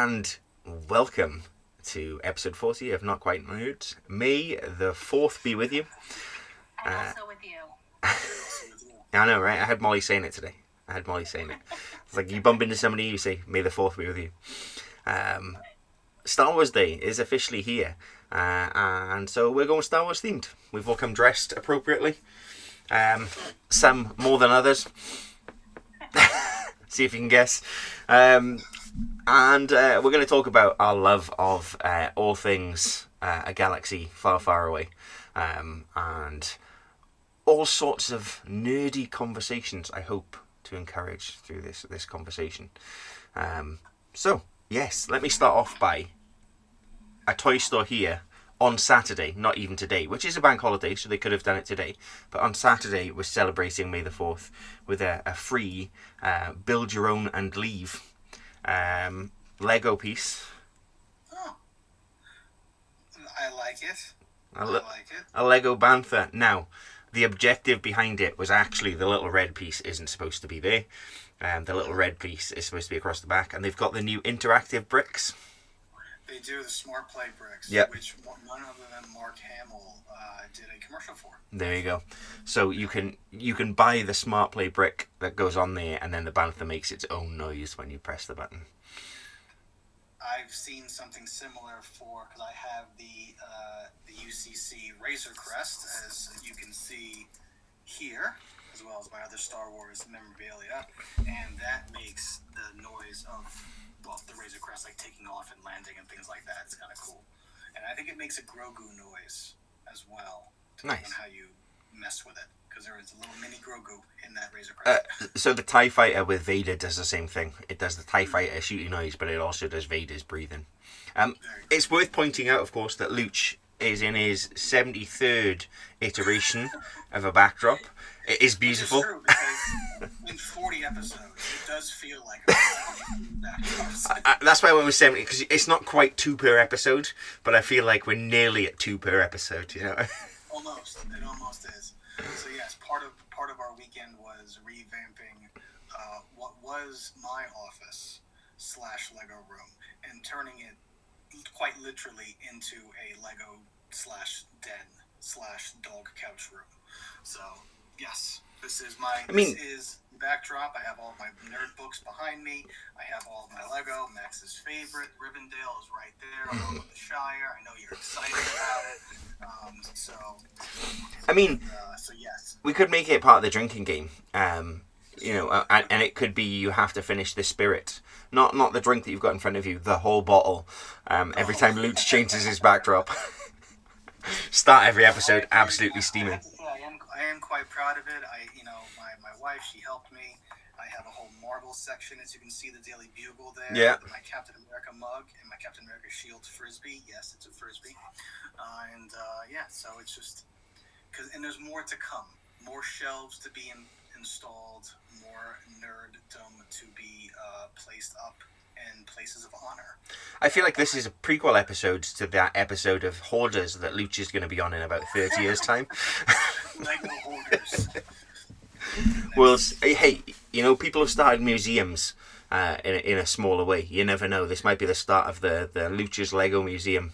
and welcome to episode 40 of Not Quite Nerds. May the 4th be with you. And also with you. I know, right? I had Molly saying it today. It's like you bump into somebody, you say, May the 4th be with you. Star Wars Day is officially here. And so we're going Star Wars themed. We've all come dressed appropriately. Some more than others. See if you can guess. And we're going to talk about our love of all things a galaxy far, far away. And all sorts of nerdy conversations, I hope, to encourage through this conversation. So, yes, let me start off by a toy store here on Saturday, not even today, which is a bank holiday, so they could have done it today. But on Saturday, we're celebrating May the 4th with a free build your own and leave Lego piece. Oh, I like it. A Lego Bantha. Now, the objective behind it was actually the little red piece isn't supposed to be there. The little red piece is supposed to be across the back, and they've got the new interactive bricks. They do, the Smart Play bricks, yep. Which none other than Mark Hamill did a commercial for. There you go. So you can buy the Smart Play brick that goes on there, and then the Bantha makes its own noise when you press the button. I've seen something similar because I have the UCC Razor Crest, as you can see here, as well as my other Star Wars memorabilia, and that makes the noise of the Razor Crest, like taking off and landing and things like that. It's kind of cool. And I think it makes a Grogu noise as well, depending on how you mess with it, because there is a little mini Grogu in that Razor Crest. So the TIE Fighter with Vader does the same thing. It does the TIE Fighter shooting noise, but it also does Vader's breathing. It's worth pointing out, of course, that Luch is in his 73rd iteration of a backdrop. It is beautiful. Which is true, because in 40 episodes, it does feel like a backdrops. That's why I went with 70, because it's not quite 2 per episode, but I feel like we're nearly at 2 per episode, you know? Almost. It almost is. So yes, part of our weekend was revamping what was my office / Lego room and turning it quite literally into a Lego / den / dog couch room. So yes, this is the backdrop. I have all of my nerd books behind me. I have all of my Lego. Max's favorite, Rivendell, is right there, along with the Shire. I know you're excited about it. So yes. We could make it part of the drinking game. And it could be you have to finish the spirit. Not the drink that you've got in front of you, the whole bottle. Every time Luch changes his backdrop. Start every episode absolutely steaming. I am quite proud of it. My wife, she helped me. I have a whole Marvel section, as you can see, the Daily Bugle there. Yeah. My Captain America mug and my Captain America shield frisbee. Yes, it's a frisbee. So it's just and there's more to come. More shelves to be installed. More nerddom to be placed up in places of honor. I feel like this is a prequel episode to that episode of Hoarders that Luch is going to be on in about 30 years' time. Lego Hoarders. Well, hey, people have started museums in a smaller way. You never know. This might be the start of the Luch's Lego Museum.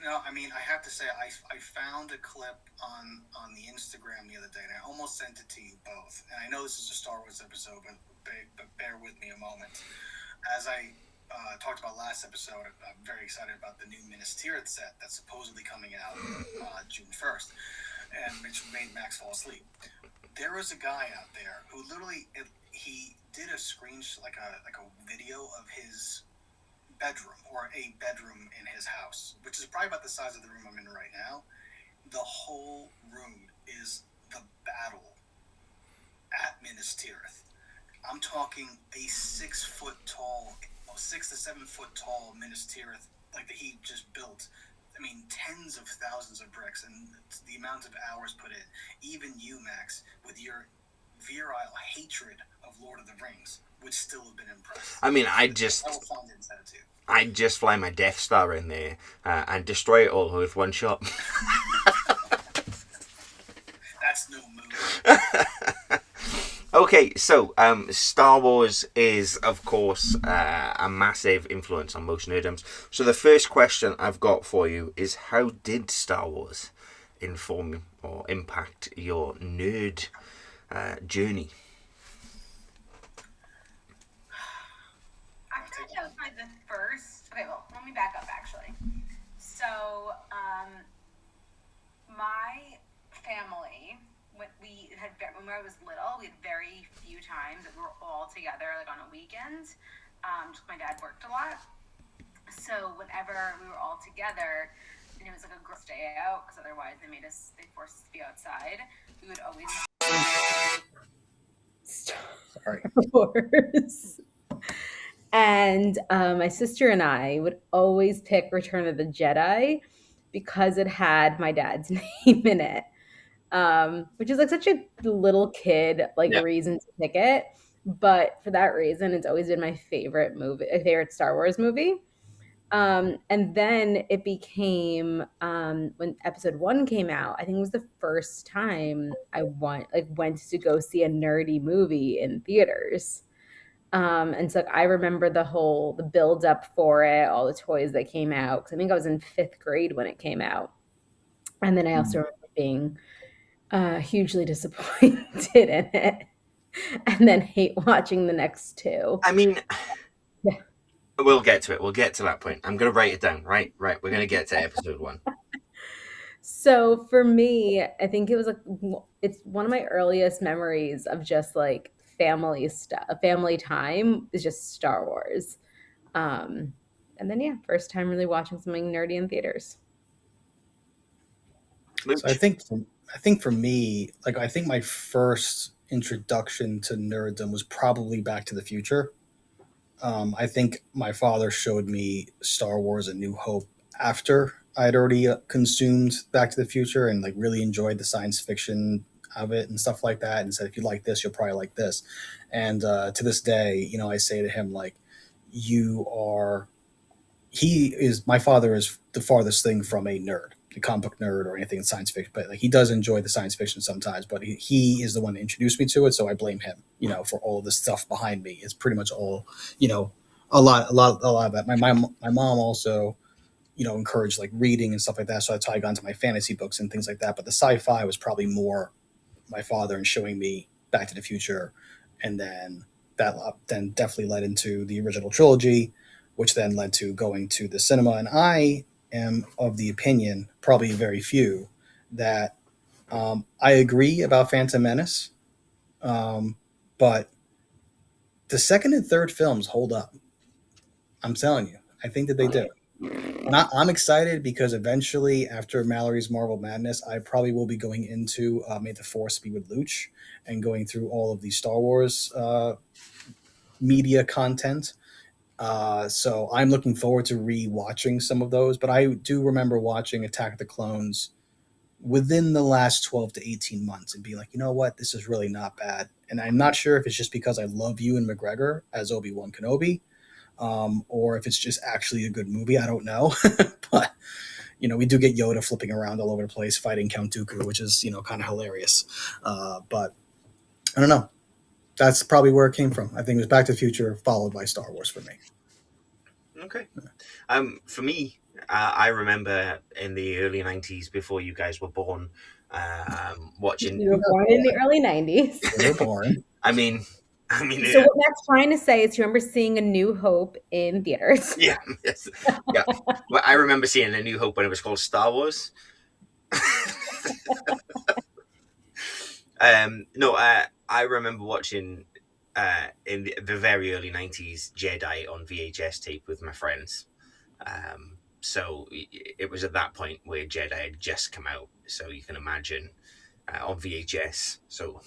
No, I have to say, I found a clip on the Instagram the other day, and I almost sent it to you both. And I know this is a Star Wars episode, but bear with me a moment. As I talked about last episode, I'm very excited about the new Minas Tirith set that's supposedly coming out June 1st, and which made Max fall asleep. There was a guy out there who literally he did a like a video of his bedroom, or a bedroom in his house, which is probably about the size of the room I'm in right now. The whole room is the battle at Minas Tirith. I'm talking a 6 to 7 foot tall Minas Tirith, like that he just built. Tens of thousands of bricks, and the amount of hours put in. Even you, Max, with your virile hatred of Lord of the Rings, would still have been impressed. I'd just fly my Death Star in there and destroy it all with one shot. That's no move. Okay, so Star Wars is, of course, a massive influence on most nerdoms. So the first question I've got for you is, how did Star Wars inform or impact your nerd journey? I feel like that was probably the first. Okay, well, let me back up actually. So, my family, when I was little, we had very few times that we were all together, like on a weekend. Just my dad worked a lot, so whenever we were all together, and it was like a girls' day out, because otherwise they forced us to be outside. We would always. Sorry. Wars. And my sister and I would always pick Return of the Jedi because it had my dad's name in it, which is like such a little kid like Yeah. reason to pick it. But for that reason, it's always been my favorite movie, my favorite Star Wars movie. And then it became when Episode One came out. I think it was the first time I went to go see a nerdy movie in theaters. And so like, I remember the build up for it, all the toys that came out. Because I think I was in fifth grade when it came out, and then I also remember being hugely disappointed in it, and then hate watching the next two. I mean, Yeah. we'll get to it. We'll get to that point. I'm going to write it down. Right. We're going to get to episode 1. So for me, I think it was like it's one of my earliest memories of just like family stuff, family time is just Star Wars. Um, and then yeah, first time really watching something nerdy in theaters. So I think for me, like I think my first introduction to nerddom was probably Back to the Future. I think my father showed me Star Wars: A New Hope after I'd already consumed Back to the Future and like really enjoyed the science fiction of it and stuff like that, and said, if you like this, you'll probably like this. And to this day, you know, I say to him like, "You are." He is my father is the farthest thing from a nerd, a comic book nerd or anything in science fiction. But like he does enjoy the science fiction sometimes. But he is the one that introduced me to it, so I blame him. You know, for all the stuff behind me. It's pretty much all, you know, a lot of that. My mom also, you know, encouraged like reading and stuff like that. So that's how I got into my fantasy books and things like that. But the sci-fi was probably more my father and showing me Back to the Future, and then that then definitely led into the original trilogy, which then led to going to the cinema. And I am of the opinion, probably very few, that I agree about Phantom Menace, but the second and third films hold up. I'm telling you, I think that they do. And I'm excited because eventually, after Mallory's Marvel Madness, I probably will be going into May the Force be with Luch and going through all of the Star Wars media content. So I'm looking forward to re-watching some of those. But I do remember watching Attack of the Clones within the last 12 to 18 months and be like, you know what, this is really not bad. And I'm not sure if it's just because I love Ewan McGregor as Obi-Wan Kenobi, or if it's just actually a good movie. I don't know. But, you know, we do get Yoda flipping around all over the place fighting Count Dooku, which is, you know, kind of hilarious. But I don't know. That's probably where it came from. I think it was Back to the Future followed by Star Wars for me. Okay. For me, I remember in the early 90s, before you guys were born, watching. You were born in the early 90s. We were born. I mean, So what Matt's trying to say is you remember seeing A New Hope in theaters. yeah, yes, yeah. Well, I remember seeing A New Hope when it was called Star Wars. No, I remember watching in the very early 90s Jedi on VHS tape with my friends. So it was at that point where Jedi had just come out, so you can imagine on VHS. So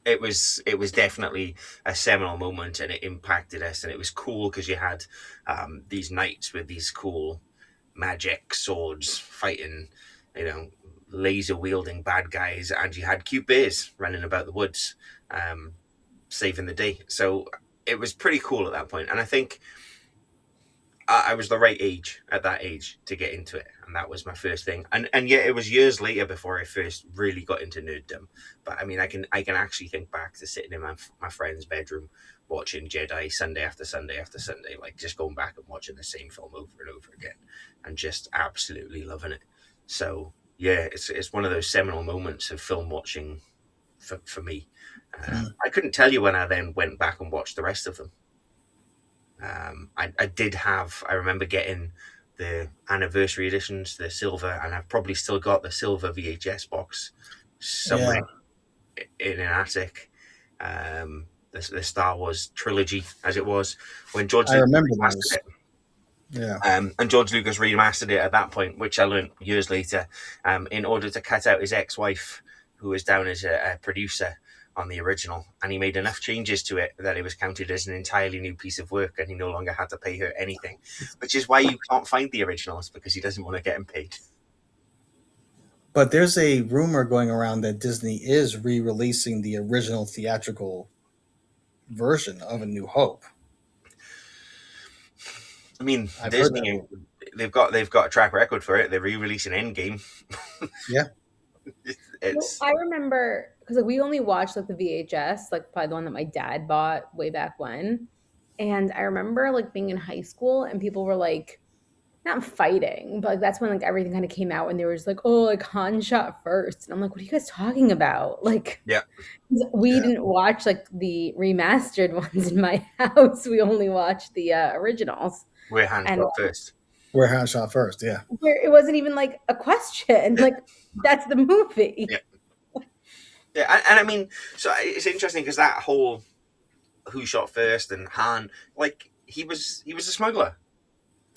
it was definitely a seminal moment, and it impacted us, and it was cool because you had these knights with these cool magic swords fighting, you know, laser wielding bad guys, and you had cute bears running about the woods, saving the day. So it was pretty cool at that point, and I think I was the right age at that age to get into it, and that was my first thing. And yet it was years later before I first really got into nerddom. But I mean, I can actually think back to sitting in my friend's bedroom watching Jedi Sunday after Sunday after Sunday, like just going back and watching the same film over and over again, and just absolutely loving it. So yeah, it's one of those seminal moments of film watching for me. I couldn't tell you when I then went back and watched the rest of them. I did have, I remember getting the anniversary editions, the silver, and I've probably still got the silver VHS box somewhere Yeah, in an attic. The Star Wars trilogy, as it was, when George I Lucas remember remastered those. it. Yeah, And George Lucas remastered it at that point, which I learned years later, in order to cut out his ex-wife, who was down as a producer on the original, and he made enough changes to it that it was counted as an entirely new piece of work, and he no longer had to pay her anything. Which is why you can't find the originals, because he doesn't want to get him paid. but there's a rumor going around that Disney is re-releasing the original theatrical version of A New Hope. I mean, I've heard that Disney, rumor. they've got a track record for it. They're re-releasing Endgame. Yeah, Well, It's I remember because like we only watched like the VHS, like probably the one that my dad bought way back when. And I remember like being in high school and people were like not fighting, but like that's when like everything kind of came out and they were just like, oh, like Han shot first. And I'm like, what are you guys talking about? Like yeah, we yeah. didn't watch like the remastered ones in my house. We only watched the originals. we're hands And shot first. Where Han shot first. Yeah, it wasn't even like a question. Yeah, Like that's the movie. yeah, yeah. And I mean, so it's interesting because that whole who shot first and Han, like he was a smuggler.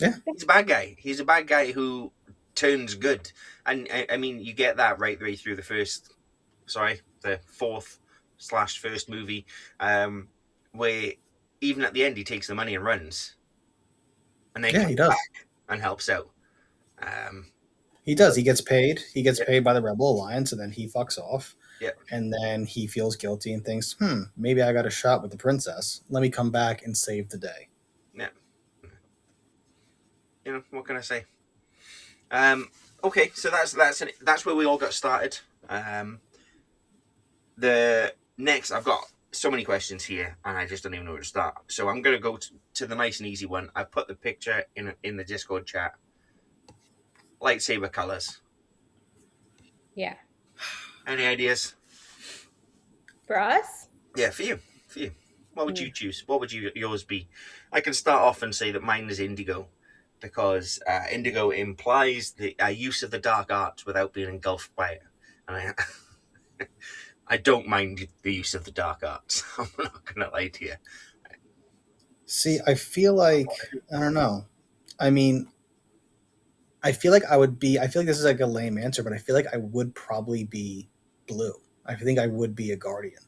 yeah, He's a bad guy. He's a bad guy who turns good, and I mean you get that right the way through the fourth slash first movie, where even at the end he takes the money and runs, and then yeah. comes He does. back and helps out. Um, He does. He gets paid. He gets yeah, paid by the Rebel Alliance, and then he fucks off. yeah, And then he feels guilty and thinks, maybe I got a shot with the princess. Let me come back and save the day. yeah. What can I say? Um, okay, so that's where we all got started. The next, I've got so many questions here, and I just don't even know where to start. So I'm going to go to the nice and easy one. I've put the picture in the Discord chat. Lightsaber colors. Yeah. Any ideas? For us? Yeah, for you. For you. What would you choose? What would yours be? I can start off and say that mine is indigo, because indigo implies the use of the dark arts without being engulfed by it, and I don't mind the use of the dark arts. I'm not gonna lie to you. See, I feel like, I don't know. I mean, I feel like this is like a lame answer, but I feel like I would probably be blue. I think I would be a guardian.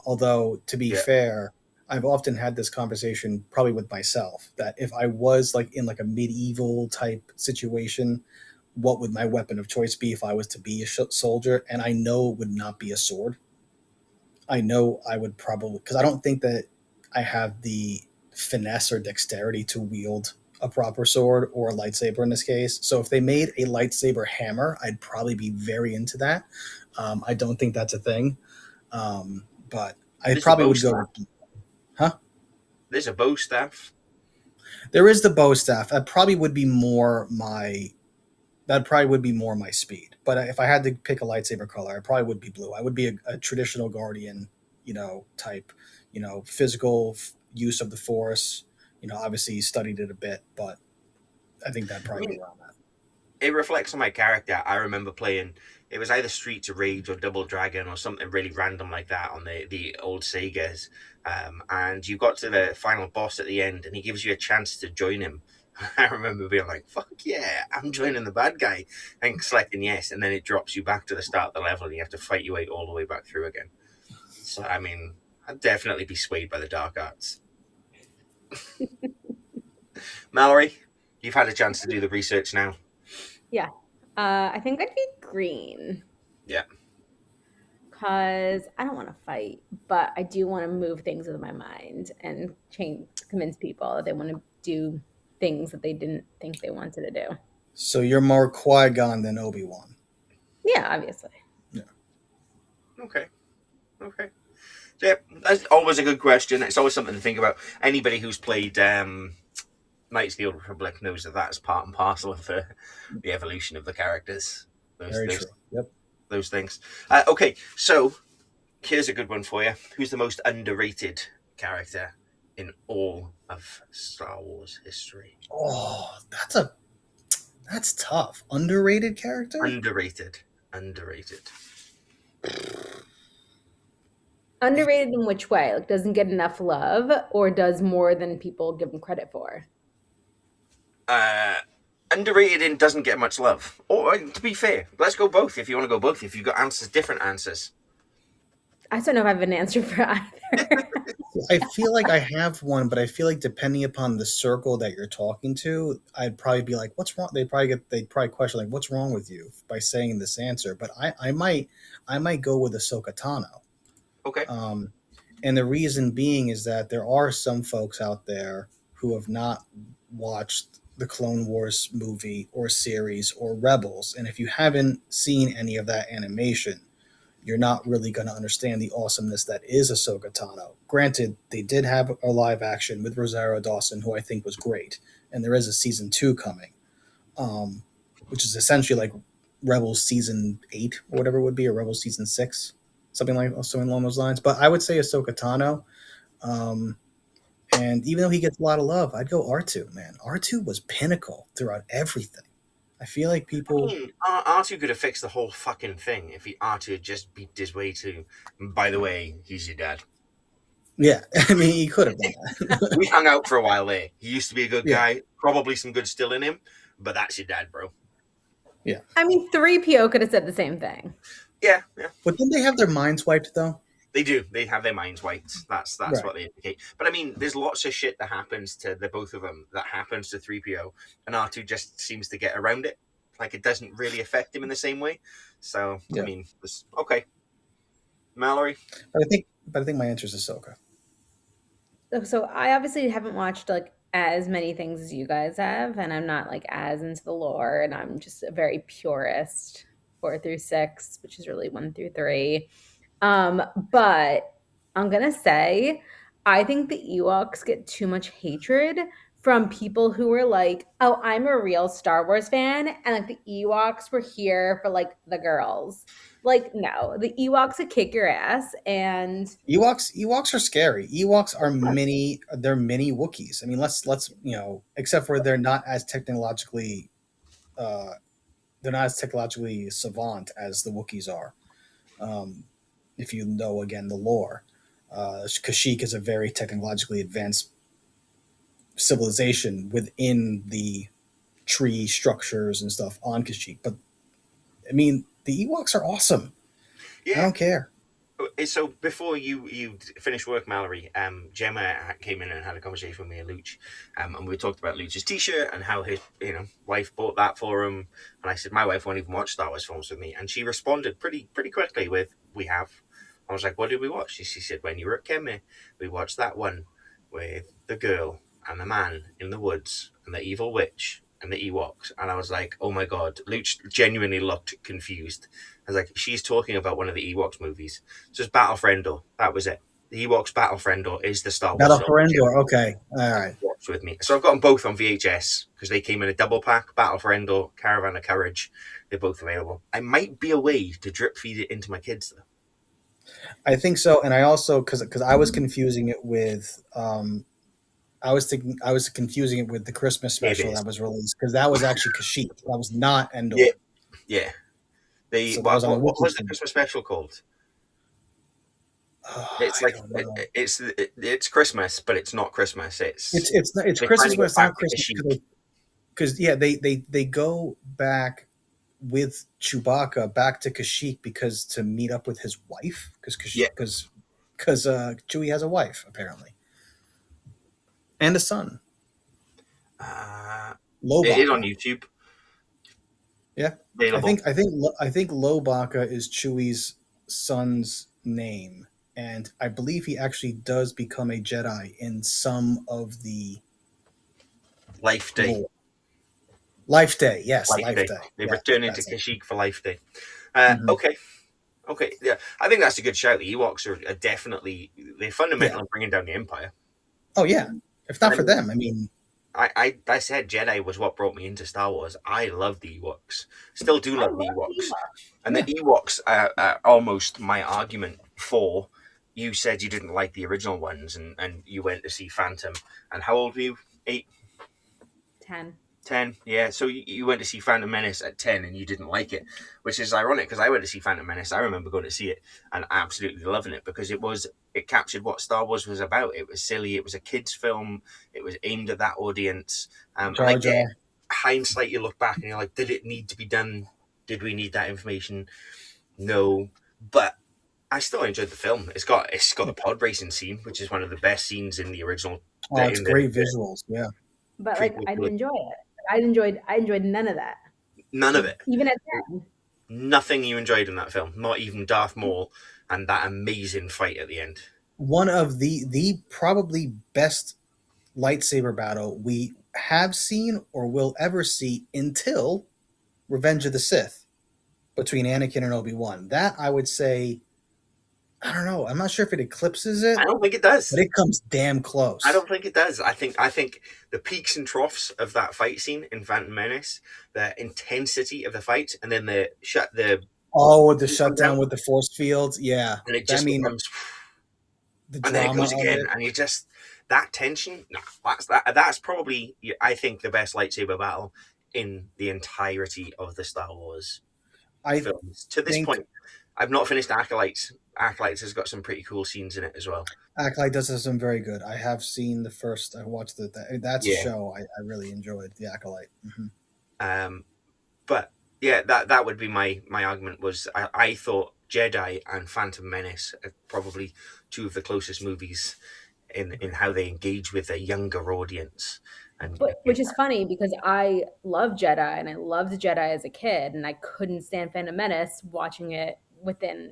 Although, to be Yeah. fair, I've often had this conversation probably with myself that if I was like in like a medieval type situation, what would my weapon of choice be if I was to be a soldier? And I know it would not be a sword. I know I would probably, because I don't think that I have the finesse or dexterity to wield a proper sword or a lightsaber in this case. So if they made a lightsaber hammer, I'd probably be very into that. I don't think that's a thing, but I There's a probably bow would go staff. with, huh? There's a bow staff. There is the bow staff. That probably would be more my speed. But if I had to pick a lightsaber color, I probably would be blue. I would be a traditional guardian, type, physical use of the force. Obviously studied it a bit, but I think that'd I probably be mean, around that. it reflects on my character. I remember playing. It was either Streets of Rage or Double Dragon or something really random like that on the old Segas. And you got to the final boss at the end, and he gives you a chance to join him. I remember being like, "Fuck yeah, I'm joining the bad guy," and selecting yes, and then it drops you back to the start of the level, and you have to fight your way all the way back through again. So I mean, I'd definitely be swayed by the dark arts. Mallory, you've had a chance to do the research now. Yeah. I think I'd be green Yeah. because I don't want to fight, but I do want to move things with my mind and convince people that they want to do things that they didn't think they wanted to do. So you're more Qui-Gon than Obi-Wan. Yeah, obviously. Yeah. Okay. Okay. Yeah, that's always a good question. It's always something to think about. Anybody who's played Knights of the Old Republic knows that that's part and parcel of the evolution of the characters. Those Very those true. Yep. those things. Okay, so here's a good one for you. Who's the most underrated character in all of Star Wars history? Oh, that's tough. Underrated character? Underrated. Underrated. Underrated in which way? Like doesn't get enough love or does more than people give him credit for? Uh, Underrated and doesn't get much love. Or to be fair, let's go both. If you want to go both, if you've got answers, different answers. I don't know if I have an answer for either. I feel like I have one, but I feel like depending upon the circle that you're talking to, I'd probably be like, "What's wrong?" They'd probably question like, "What's wrong with you?" by saying this answer. But I might go with Ahsoka Tano. Okay. And the reason being is that there are some folks out there who have not watched the Clone Wars movie or series or Rebels, and if you haven't seen any of that animation, you're not really going to understand the awesomeness that is Ahsoka Tano. Granted, they did have a live action with Rosario Dawson, who I think was great, and there is a season 2 coming, which is essentially like Rebels season 8 or whatever it would be, or Rebels season 6, something along those lines. But I would say Ahsoka Tano. And even though he gets a lot of love, I'd go R2, man. R2 was pinnacle throughout everything. I feel like people. R2 could have fixed the whole fucking thing if R2 had just beat his way to. By the way, he's your dad. Yeah, I mean, he could have done that. We hung out for a while there. He used to be a good Yeah. guy, probably some good still in him, but that's your dad, bro. Yeah. I mean, 3PO could have said the same thing. Yeah. But didn't they have their minds wiped though? They do. They have their minds wiped. That's Right. what they indicate. But I mean, there's lots of shit that happens to the both of them that happens to 3PO, and R2 just seems to get around it. Like it doesn't really affect him in the same way. So Yeah. I mean, okay. Mallory. But I think my answer is Ahsoka. So I obviously haven't watched like as many things as you guys have, and I'm not like as into the lore, and I'm just a very purist 4 through 6, which is really 1 through 3. But I'm gonna say I think the Ewoks get too much hatred from people who were like, "Oh, I'm a real Star Wars fan," and like the Ewoks were here for like the girls. Like, no, the Ewoks would kick your ass, and Ewoks are scary. Ewoks are they're mini Wookiees. I mean, let's except for they're not as technologically savant as the Wookiees are. If you know again the lore, Kashyyyk is a very technologically advanced civilization within the tree structures and stuff on Kashyyyk. But I mean, the Ewoks are awesome. Yeah. I don't care. So before you finished work, Mallory, Gemma came in and had a conversation with me and Luch, and we talked about Luch's T-shirt and how his wife bought that for him. And I said my wife won't even watch Star Wars films with me, and she responded pretty quickly with "We have." I was like, "What did we watch?" She said, "When you were at Kemme, we watched that one with the girl and the man in the woods and the evil witch and the Ewoks." And I was like, "Oh my god!" Luch genuinely looked confused. I was like, "She's talking about one of the Ewoks movies. So it's Battle for Endor. That was it. The Ewoks Battle for Endor is the Star Wars Battle film for Endor. Okay, all right. watched with me." So I've got them both on VHS because they came in a double pack. Battle for Endor, Caravan of Courage. They're both available. I might be a way to drip feed it into my kids though. I think so, and I also because I was confusing it with I was confusing it with the Christmas special that was released because that was actually Kashyyyk. That was not Endor. Yeah. So that was on What the was the Wiki. Christmas special called? It's I like don't know. it's Christmas, but it's not Christmas. It's It's they're Christmas, trying to but get it's not back to Christmas Kashyyyk. because they go back with Chewbacca back to Kashyyyk because to meet up with his wife Yeah. because Chewie has a wife apparently and a son. It is on Lobaka. YouTube. Yeah, Available. I think Lobaka is Chewie's son's name, and I believe he actually does become a Jedi in some of the Life Day. Cool. Life Day, yes, Life Day. They Yeah, return into that's it. Kashyyyk for Life Day. Mhm. Okay, yeah, I think that's a good shout. The Ewoks are definitely they're fundamental Yeah. in bringing down the Empire. Oh yeah. If And not I for mean, them, I mean, I said Jedi was what brought me into Star Wars. I love the Ewoks, still do I love the love Ewoks, Eva. and the Yeah. Ewoks are almost my argument for. You said you didn't like the original ones, and you went to see Phantom. And how old were you? 8, 10. 10, yeah. So you went to see Phantom Menace at 10 and you didn't like it, which is ironic because I went to see Phantom Menace. I remember going to see it and absolutely loving it because it captured what Star Wars was about. It was silly. It was a kids' film. It was aimed at that audience. And I Jar get Jar. hindsight. You look back and you're like, did it need to be done? Did we need that information? No, but I still enjoyed the film. It's got the pod racing scene, which is one of the best scenes in the original Oh, it's in the great visuals. Yeah. But like prequel I didn't trilogy. enjoy it. I enjoyed none of that. None of it. Even at 10. Nothing you enjoyed in that film, not even Darth Maul and that amazing fight at the end. One of the probably best lightsaber battle we have seen or will ever see until Revenge of the Sith between Anakin and Obi-Wan. That I would say, I don't know. I'm not sure if it eclipses it, I don't think it but does. it comes damn I close. don't think it does. I think the peaks and troughs of that fight scene in Phantom Menace, the intensity of the fight, and then the Oh, with the shutdown with the force fields. Yeah. and it I just mean, becomes, the and then it drama goes of again, it. and you just that tension. Nah, that's probably I think the best lightsaber battle in the entirety of the Star Wars I films to this think point. I've not finished Acolytes. Acolytes has got some pretty cool scenes in it as well. Acolyte does have some very good. I have seen the first. I watched it. That's a Yeah. show I really enjoyed. The Acolyte. Mhm. But yeah, that would be my argument. Was I thought Jedi and Phantom Menace are probably two of the closest movies in how they engage with a younger audience, and But which is funny because I love Jedi and I loved Jedi as a kid and I couldn't stand Phantom Menace watching it within,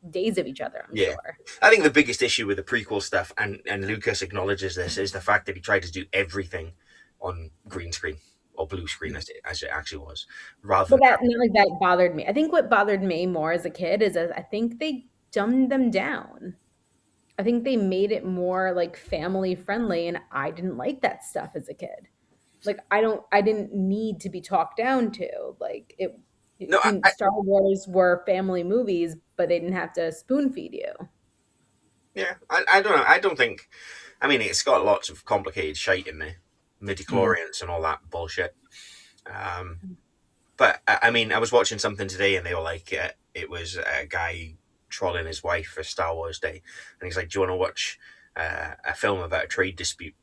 days of each other, I'm yeah, sure. I think the biggest issue with the prequel stuff, and Lucas acknowledges this, is the fact that he tried to do everything on green screen or blue screen as it actually was, rather But than that not like that bothered me. I think what bothered me more as a kid is I think they dumbed them down. I think they made it more like family friendly and I didn't like that stuff as a kid. Like I didn't need to be talked down to. Like no, Star Wars were family movies, but they didn't have to spoon feed you. yeah, I don't know. I don't think. I mean, it's got lots of complicated shite in there, midichlorians and all that bullshit. Um, but I mean, I was watching something today, and they were like, it was a guy trolling his wife for Star Wars Day, and he's like, "Do you want to watch a film about a trade dispute?"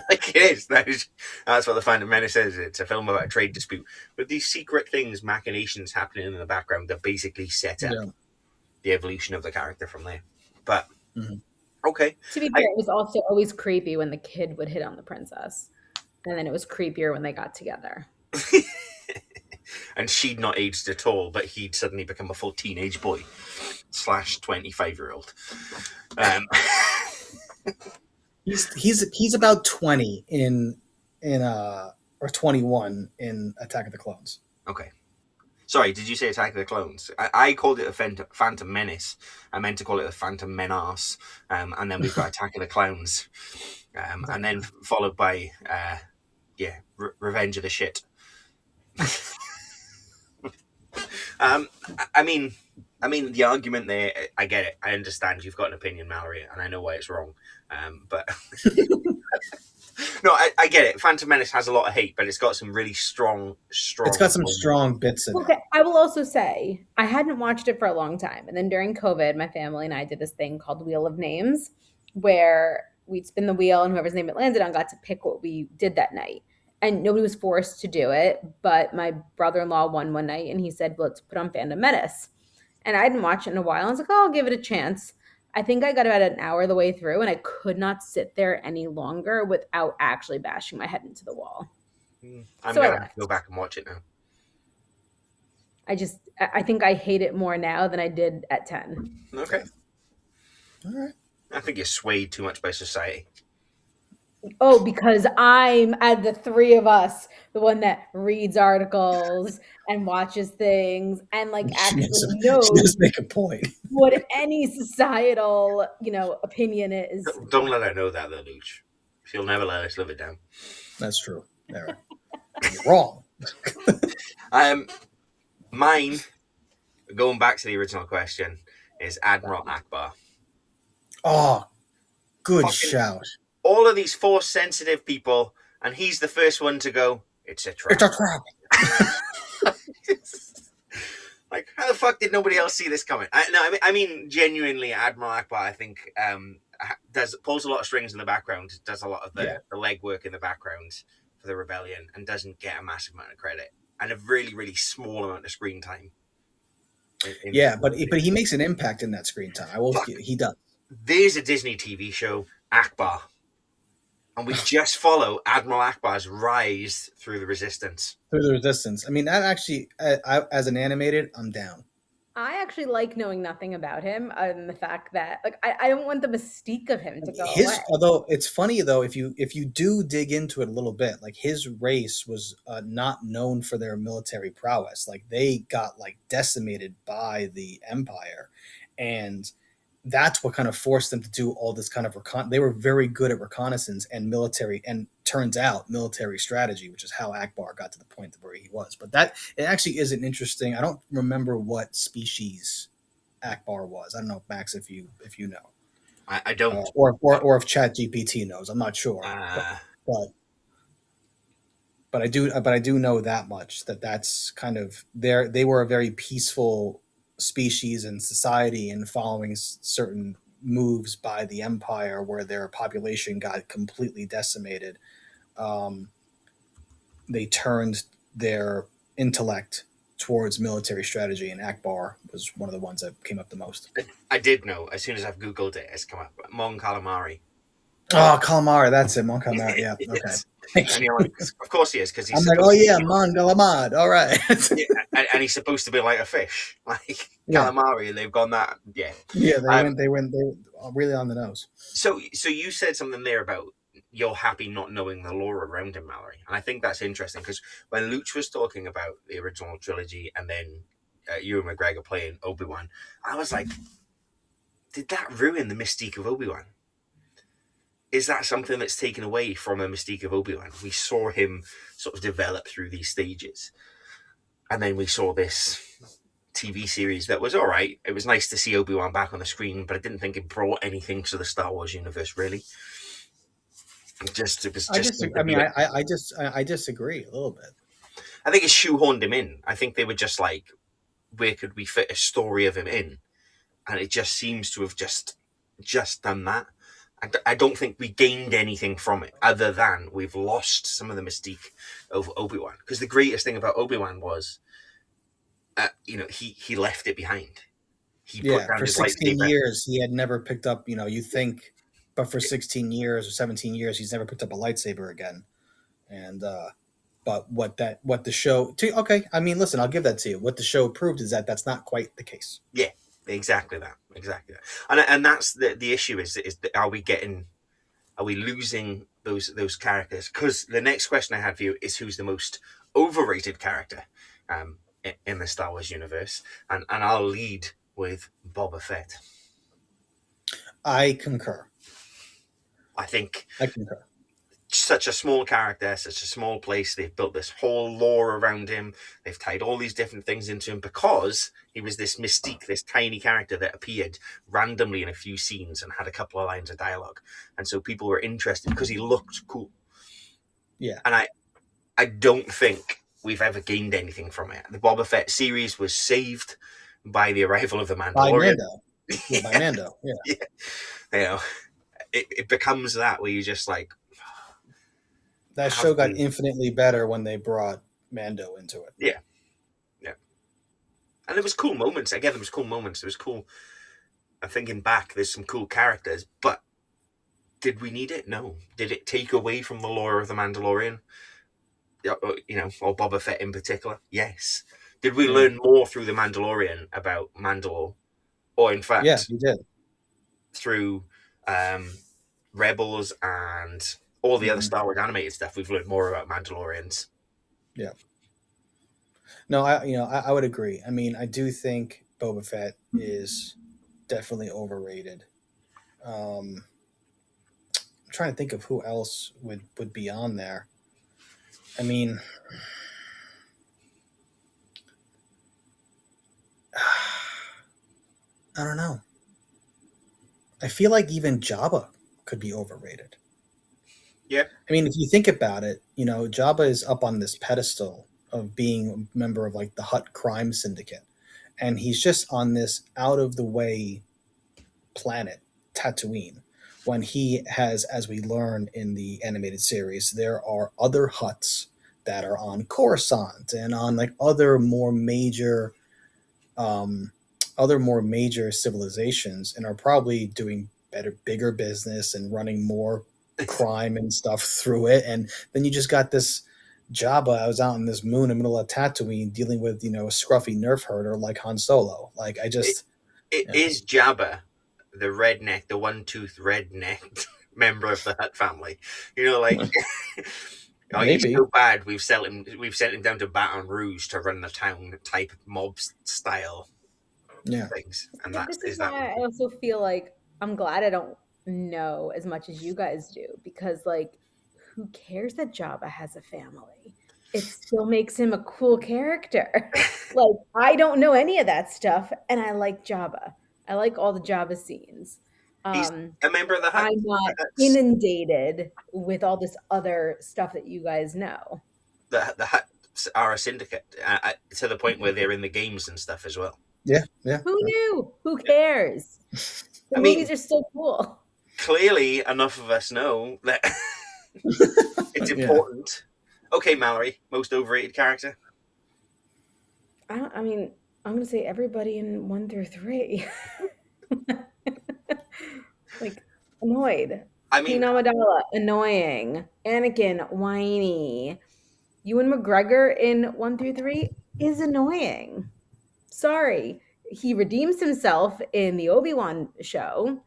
Like it is. That's what the Phantom Menace is. It's a film about a trade dispute with these secret things, machinations happening in the background that basically set up Yeah. the evolution of the character from there. But Mhm. okay, To be fair, it was also always creepy when the kid would hit on the princess. And then it was creepier when they got together. and she'd not aged at all, but he'd suddenly become a full teenage boy / 25-year-old. He's about 20 in or 21 in Attack of the Clones. Okay. Sorry, did you say Attack of the Clones? I called it a Phantom Menace. I meant to call it a Phantom Menace. And then we've got Attack of the Clowns. And then followed by, Revenge of the Shit. I mean, the argument there, I get it. I understand you've got an opinion, Mallory, and I know why it's wrong. But no, I get it. Phantom Menace has a lot of hate, but it's got some really strong. It's got some strong bits in it. Okay, I will also say I hadn't watched it for a long time. And then during COVID, my family and I did this thing called Wheel of Names, where we'd spin the wheel and whoever's name it landed on got to pick what we did that night. And nobody was forced to do it, but my brother-in-law won one night and he said, let's put on Phantom Menace. And I hadn't watched it in a while. I was like, oh, I'll give it a chance. I think I got about an hour of the way through and I could not sit there any longer without actually bashing my head into the wall. I'm So I going to left. go back and watch it now. I think I hate it more now than I did at 10. Okay. All right. I think you're swayed too much by society. Oh, because I'm at the three of us, the one that reads articles and watches things and like actually She knows does make a point. what any societal, opinion is. Don't let her know that, though, Luch. She'll never let us live it down. That's true. There, you're wrong. Mine, going back to the original question, is Admiral Akbar. Oh, good Fucking shout. all of these force sensitive people, and he's the first one to go, it's a trap. It's a trap. Like, how the fuck did nobody else see this coming? I mean, genuinely, Admiral Akbar, I think, pulls a lot of strings in the background, does a lot of the legwork in the background for the rebellion, and doesn't get a massive amount of credit, and a really, really small amount of screen time. But he makes an impact in that screen time. He does. There's a Disney TV show, Akbar, and we just follow Admiral Akbar's rise through the resistance. Through the resistance. I mean, that actually, as an animated, I'm down. I actually like knowing nothing about him and the fact that I don't want the mystique of him to go away. Although it's funny though, if you do dig into it a little bit, like his race was not known for their military prowess. Like they got like decimated by the Empire, and that's what kind of forced them to do all this kind of they were very good at reconnaissance and military, and turns out military strategy, which is how Akbar got to the point where he was. But that it actually is an interesting. I don't remember what species Akbar was. I don't know, Max, if you know. I don't, or if ChatGPT knows. I'm not sure, but I do know that much. That's kind of they were a very peaceful species and society, and following certain moves by the Empire where their population got completely decimated, they turned their intellect towards military strategy, and Akbar was one of the ones that came up the most. I did know as soon as I've googled it, it's come up. Mon Calamari. Oh, calamari, that's it, Mon Calamari. Yeah, okay. And you're like, of course he is, because he's. I'm like, oh yeah, Mon Calamari. All right. and he's supposed to be like a fish, like calamari, and they've gone that. Yeah. Yeah, they went really on the nose. So you said something there about you're happy not knowing the lore around him, Mallory, and I think that's interesting because when Luch was talking about the original trilogy and then Ewan McGregor playing Obi-Wan, I was like, did that ruin the mystique of Obi-Wan? Is that something that's taken away from the mystique of Obi-Wan? We saw him sort of develop through these stages, and then we saw this TV series that was all right. It was nice to see Obi-Wan back on the screen, but I didn't think it brought anything to the Star Wars universe, really. I disagree a little bit. I think it shoehorned him in. I think they were just like, where could we fit a story of him in? And it just seems to have just done that. I don't think we gained anything from it other than we've lost some of the mystique of Obi-Wan. Because the greatest thing about Obi-Wan was, he left it behind. For 16 years, he had never picked up, you think, but for 16 years or 17 years, he's never picked up a lightsaber again. And, but what the show, okay, I mean, listen, I'll give that to you. What the show proved is that that's not quite the case. Yeah, exactly that. And that's the issue is are we losing those characters? Because the next question I had for you is who's the most overrated character in the Star Wars universe? And I'll lead with Boba Fett. I concur. I concur. Such a small character, such a small place. They've built this whole lore around him. They've tied all these different things into him because he was this mystique, this tiny character that appeared randomly in a few scenes and had a couple of lines of dialogue. And so people were interested because he looked cool. Yeah. And I don't think we've ever gained anything from it. The Boba Fett series was saved by the arrival of the Mandalorian. By Mando. Yeah. It becomes that where you just like, that show got infinitely better when they brought Mando into it. Yeah. And there was cool moments. Again, there was cool moments. It was cool. I'm thinking back, there's some cool characters, but did we need it? No. Did it take away from the lore of the Mandalorian? Or Boba Fett in particular? Yes. Did we learn more through the Mandalorian about Mandalore? Or in fact, yeah, you did. Through Rebels and all the other Star Wars animated stuff, we've learned more about Mandalorians. Yeah. No, I would agree. I mean, I do think Boba Fett is definitely overrated. I'm trying to think of who else would be on there. I mean, I don't know. I feel like even Jabba could be overrated. Yeah. I mean, if you think about it, Jabba is up on this pedestal of being a member of like the Hutt crime syndicate. And he's just on this out of the way planet, Tatooine, when he has, as we learn in the animated series, there are other Hutts that are on Coruscant and on like um, other more major civilizations, and are probably doing bigger business and running more crime and stuff through it. And then you just got this Jabba. I was out on this moon in the middle of Tatooine dealing with a scruffy nerf herder like Han Solo. Like I just It is Jabba, the redneck, the one-tooth redneck member of the Hutt family. Oh, he's so bad. We've sent him down to Baton Rouge to run the town type mob style things. And this is why I also feel like I'm glad I don't know as much as you guys do, because like, who cares that Jabba has a family? It still makes him a cool character. Like, I don't know any of that stuff, and I like Jabba. I like all the Jabba scenes. He's a member of the Hutt. I'm not inundated with all this other stuff that you guys know. The Hutts are a syndicate to the point where they're in the games and stuff as well. Yeah. Who knew? Who cares? The movies are still cool. Clearly, enough of us know that it's important. Okay, Mallory, most overrated character? I mean, I'm going to say everybody in 1 through 3. Like, annoyed. I mean, Queen Amidala, annoying. Anakin, whiny. Ewan McGregor in 1 through 3 is annoying. Sorry. He redeems himself in the Obi-Wan show,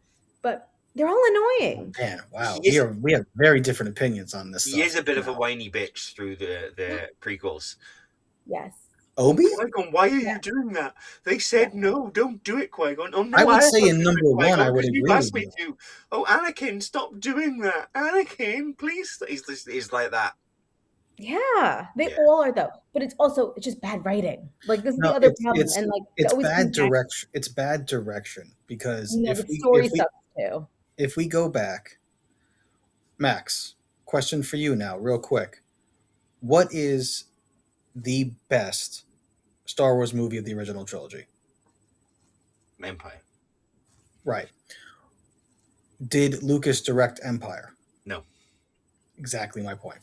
but they're all annoying. Man, wow. We have very different opinions on this stuff. He is a bit of a whiny bitch through the prequels. Yes. Obi? Qui-Gon, why are you doing that? They said no, don't do it, Qui-Gon. Oh, no, I would say in number one, I would agree with you. To. Oh, Anakin, stop doing that. Anakin, please. He's like that. Yeah, they all are though. But it's just bad writing. Like this is the other problem. And like it's bad direction. It's bad direction because the story sucks too. If we go back, Max, question for you now, real quick. What is the best Star Wars movie of the original trilogy? Empire. Right. Did Lucas direct Empire? No. Exactly my point.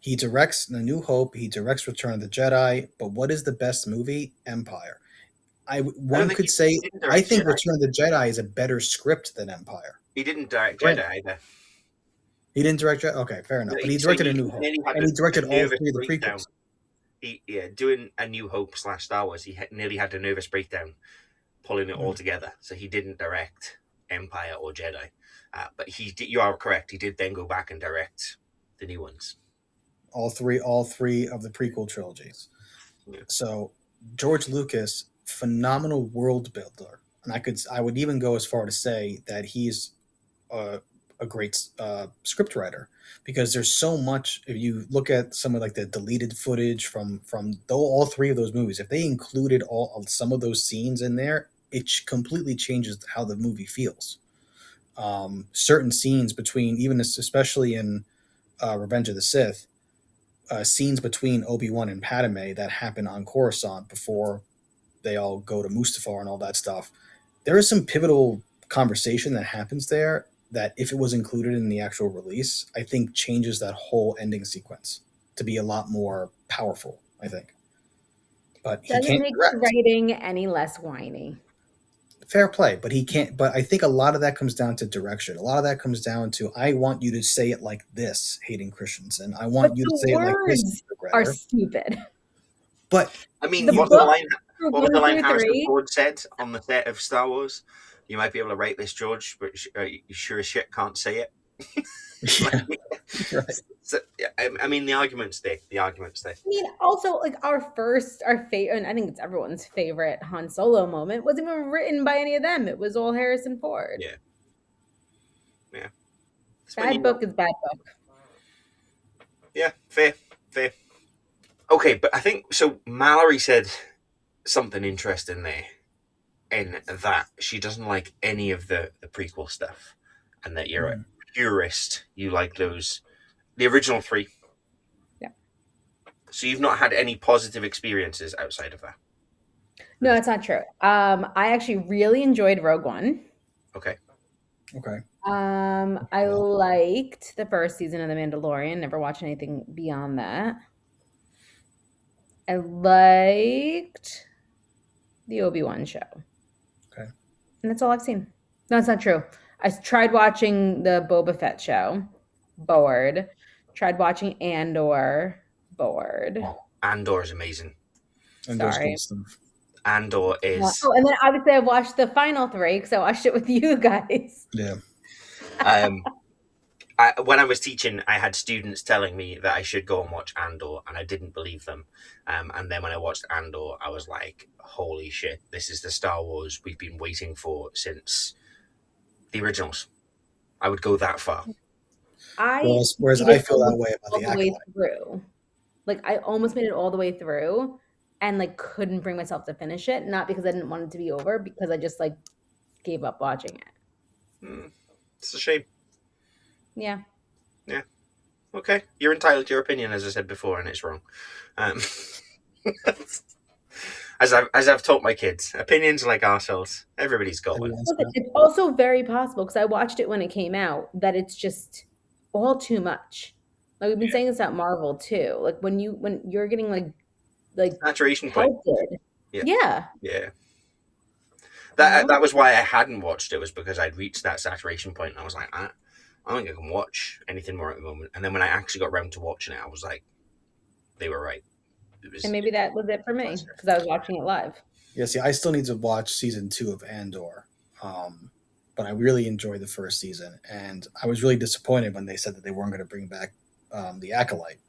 He directs The New Hope. He directs Return of the Jedi. But what is the best movie? Empire. One could say I think Return of the Jedi is a better script than Empire. He didn't direct Jedi either. He didn't direct Jedi? Okay, fair enough. But he directed A New Hope. And he directed all 3 of the prequels. Doing A New Hope / Star Wars, he nearly had a nervous breakdown pulling it all together. So he didn't direct Empire or Jedi. But you are correct. He did then go back and direct the new ones. All three of the prequel trilogies. Yeah. So George Lucas, phenomenal world builder, and I would even go as far to say that he's a great script writer, because there's so much. If you look at some of like the deleted footage from all 3 of those movies, if they included some of those scenes in there, it completely changes how the movie feels. Certain scenes between, even especially in Revenge of the Sith. Scenes between Obi-Wan and Padme that happen on Coruscant before they all go to Mustafar and all that stuff. There is some pivotal conversation that happens there that, if it was included in the actual release, I think changes that whole ending sequence to be a lot more powerful, I think. But he doesn't make the writing any less whiny. Fair play, but he can't. But I think a lot of that comes down to direction. A lot of that comes down to, I want you to say it like this, Hayden Christensen. I want you to say it like this. Are stupid. But I mean, what was the line Harrison Ford said on the set of Star Wars? You might be able to write this, George, but you sure as shit can't say it. Yeah, right. So, I mean, the arguments there. The arguments there. I mean, also like our favorite, and I think it's everyone's favorite Han Solo moment wasn't even written by any of them. It was all Harrison Ford. Yeah. Yeah. It's when Bad book is bad book. Yeah, fair, fair. Okay, but I think so. Mallory said something interesting there, in that she doesn't like any of the prequel stuff, and that you're a purist. You like the original three. Yeah. So you've not had any positive experiences outside of that. No, that's not true. I actually really enjoyed Rogue One. Okay. Okay. I liked the first season of The Mandalorian. Never watched anything beyond that. I liked the Obi-Wan show. Okay. And that's all I've seen. No, it's not true. I tried watching the Boba Fett show. Bored. Tried watching Andor. Bored. Andor is amazing. And those Sorry. good stuff. Andor is. Oh, and then obviously I watched the final three because I watched it with you guys. Yeah. When I was teaching, I had students telling me that I should go and watch Andor, and I didn't believe them. And then when I watched Andor, I was like, holy shit, this is the Star Wars we've been waiting for since the originals. I would go that far. Whereas I feel that way about the way Acolyte. through. Like I almost made it all the way through and like couldn't bring myself to finish it. Not because I didn't want it to be over, because I just like gave up watching it. It's a shame. Yeah. Yeah. Okay. You're entitled to your opinion, as I said before, and it's wrong. As I've taught my kids, opinions like ourselves. Everybody's got one. It's also very possible, because I watched it when it came out, that it's just all too much. Like we've been saying this about Marvel too. Like when you're getting like saturation point. Yeah. That was why I hadn't watched it, was because I'd reached that saturation point, and I was like, I don't think I can watch anything more at the moment. And then when I actually got around to watching it, I was like, they were right. And maybe that was it for me, because I was watching it live. Yeah, see, I still need to watch season 2 of Andor. But I really enjoyed the first season, and I was really disappointed when they said that they weren't going to bring back the Acolyte,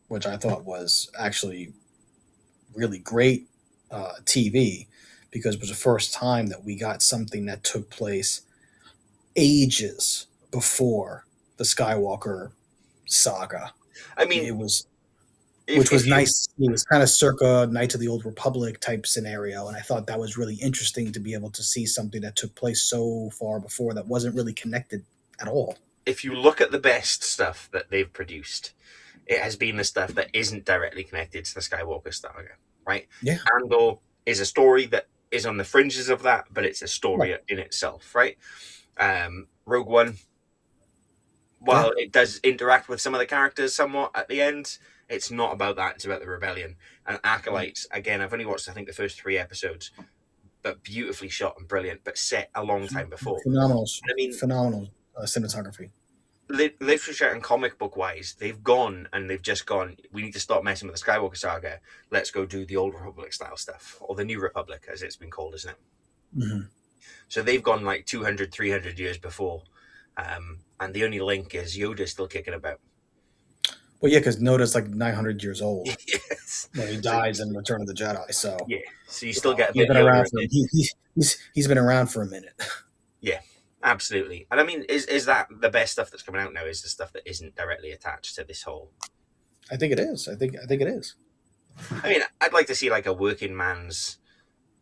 which I thought was actually really great TV, because it was the first time that we got something that took place ages before the Skywalker saga. I mean, it was, which was nice. It was kind of circa Knights of the Old Republic type scenario, and I thought that was really interesting to be able to see something that took place so far before that wasn't really connected at all. If you look at the best stuff that they've produced, it has been the stuff that isn't directly connected to the Skywalker saga, right? Yeah. Andor is a story that is on the fringes of that, but it's a story in itself, right? Rogue One, while it does interact with some of the characters somewhat at the end, it's not about that. It's about the rebellion. And Acolytes, again, I've only watched, I think, the first 3 episodes, but beautifully shot and brilliant, but set a long time before. Phenomenal cinematography. Literature and comic book wise, they've gone, we need to stop messing with the Skywalker saga. Let's go do the Old Republic style stuff, or the New Republic, as it's been called, isn't it? Mm-hmm. So they've gone like 200, 300 years before. And the only link is Yoda's still kicking about. Well, yeah, because Yoda's like 900 years old. Yes. When he dies in Return of the Jedi. So yeah, so you still get a he's bit been around for, he's been around for a minute. Yeah, absolutely. And I mean, is that the best stuff that's coming out now? Is the stuff that isn't directly attached to this whole? I think it is. I think it is. I mean, I'd like to see like a working man's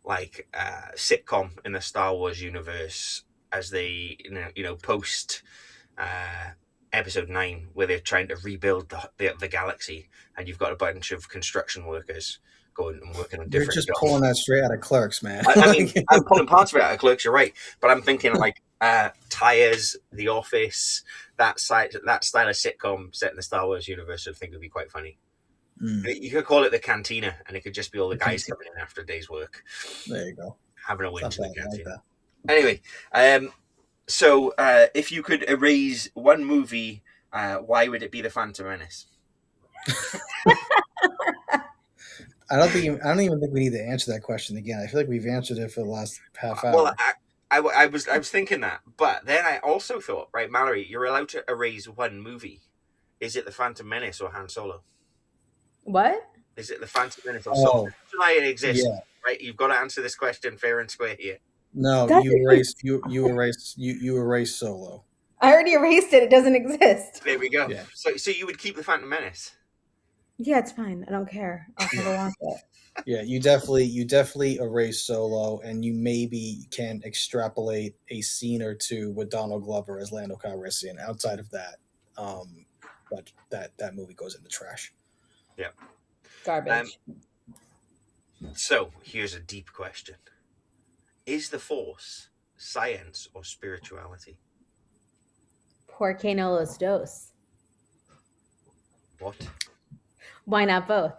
like sitcom in the Star Wars universe, as they post episode 9, where they're trying to rebuild the galaxy, and you've got a bunch of construction workers going and working on different. You're just jobs. pulling that straight out of Clerks, man. I mean, I'm pulling parts of it out of Clerks. You're right, but I'm thinking like Tires, The Office, that style of sitcom set in the Star Wars universe. I think would be quite funny. You could call it the Cantina, and it could just be all the guys coming in after a day's work. There you go. Having a whinge in the cantina. Anyway, so if you could erase one movie, why would it be The Phantom Menace? I don't even think we need to answer that question again. I feel like we've answered it for the last half hour. Well, I was thinking that, but then I also thought, right, Mallory, you're allowed to erase one movie. Is it the Phantom Menace or Han Solo? What? Is it the Phantom Menace or Solo? Oh, Tonight it exists, yeah. right? You've got to answer this question fair and square here. No, Does you it? erase you erase Solo. I already erased it. It doesn't exist. There we go. Yeah. So you would keep the Phantom Menace. Yeah, it's fine. I don't care. I'll never watch it. Yeah, you definitely erase Solo, and you maybe can extrapolate a scene or two with Donald Glover as Lando Calrissian. Outside of that, but that movie goes in the trash. Yeah. Garbage. So here's a deep question: is the Force science or spirituality? Por que no los dos? What? Why not both?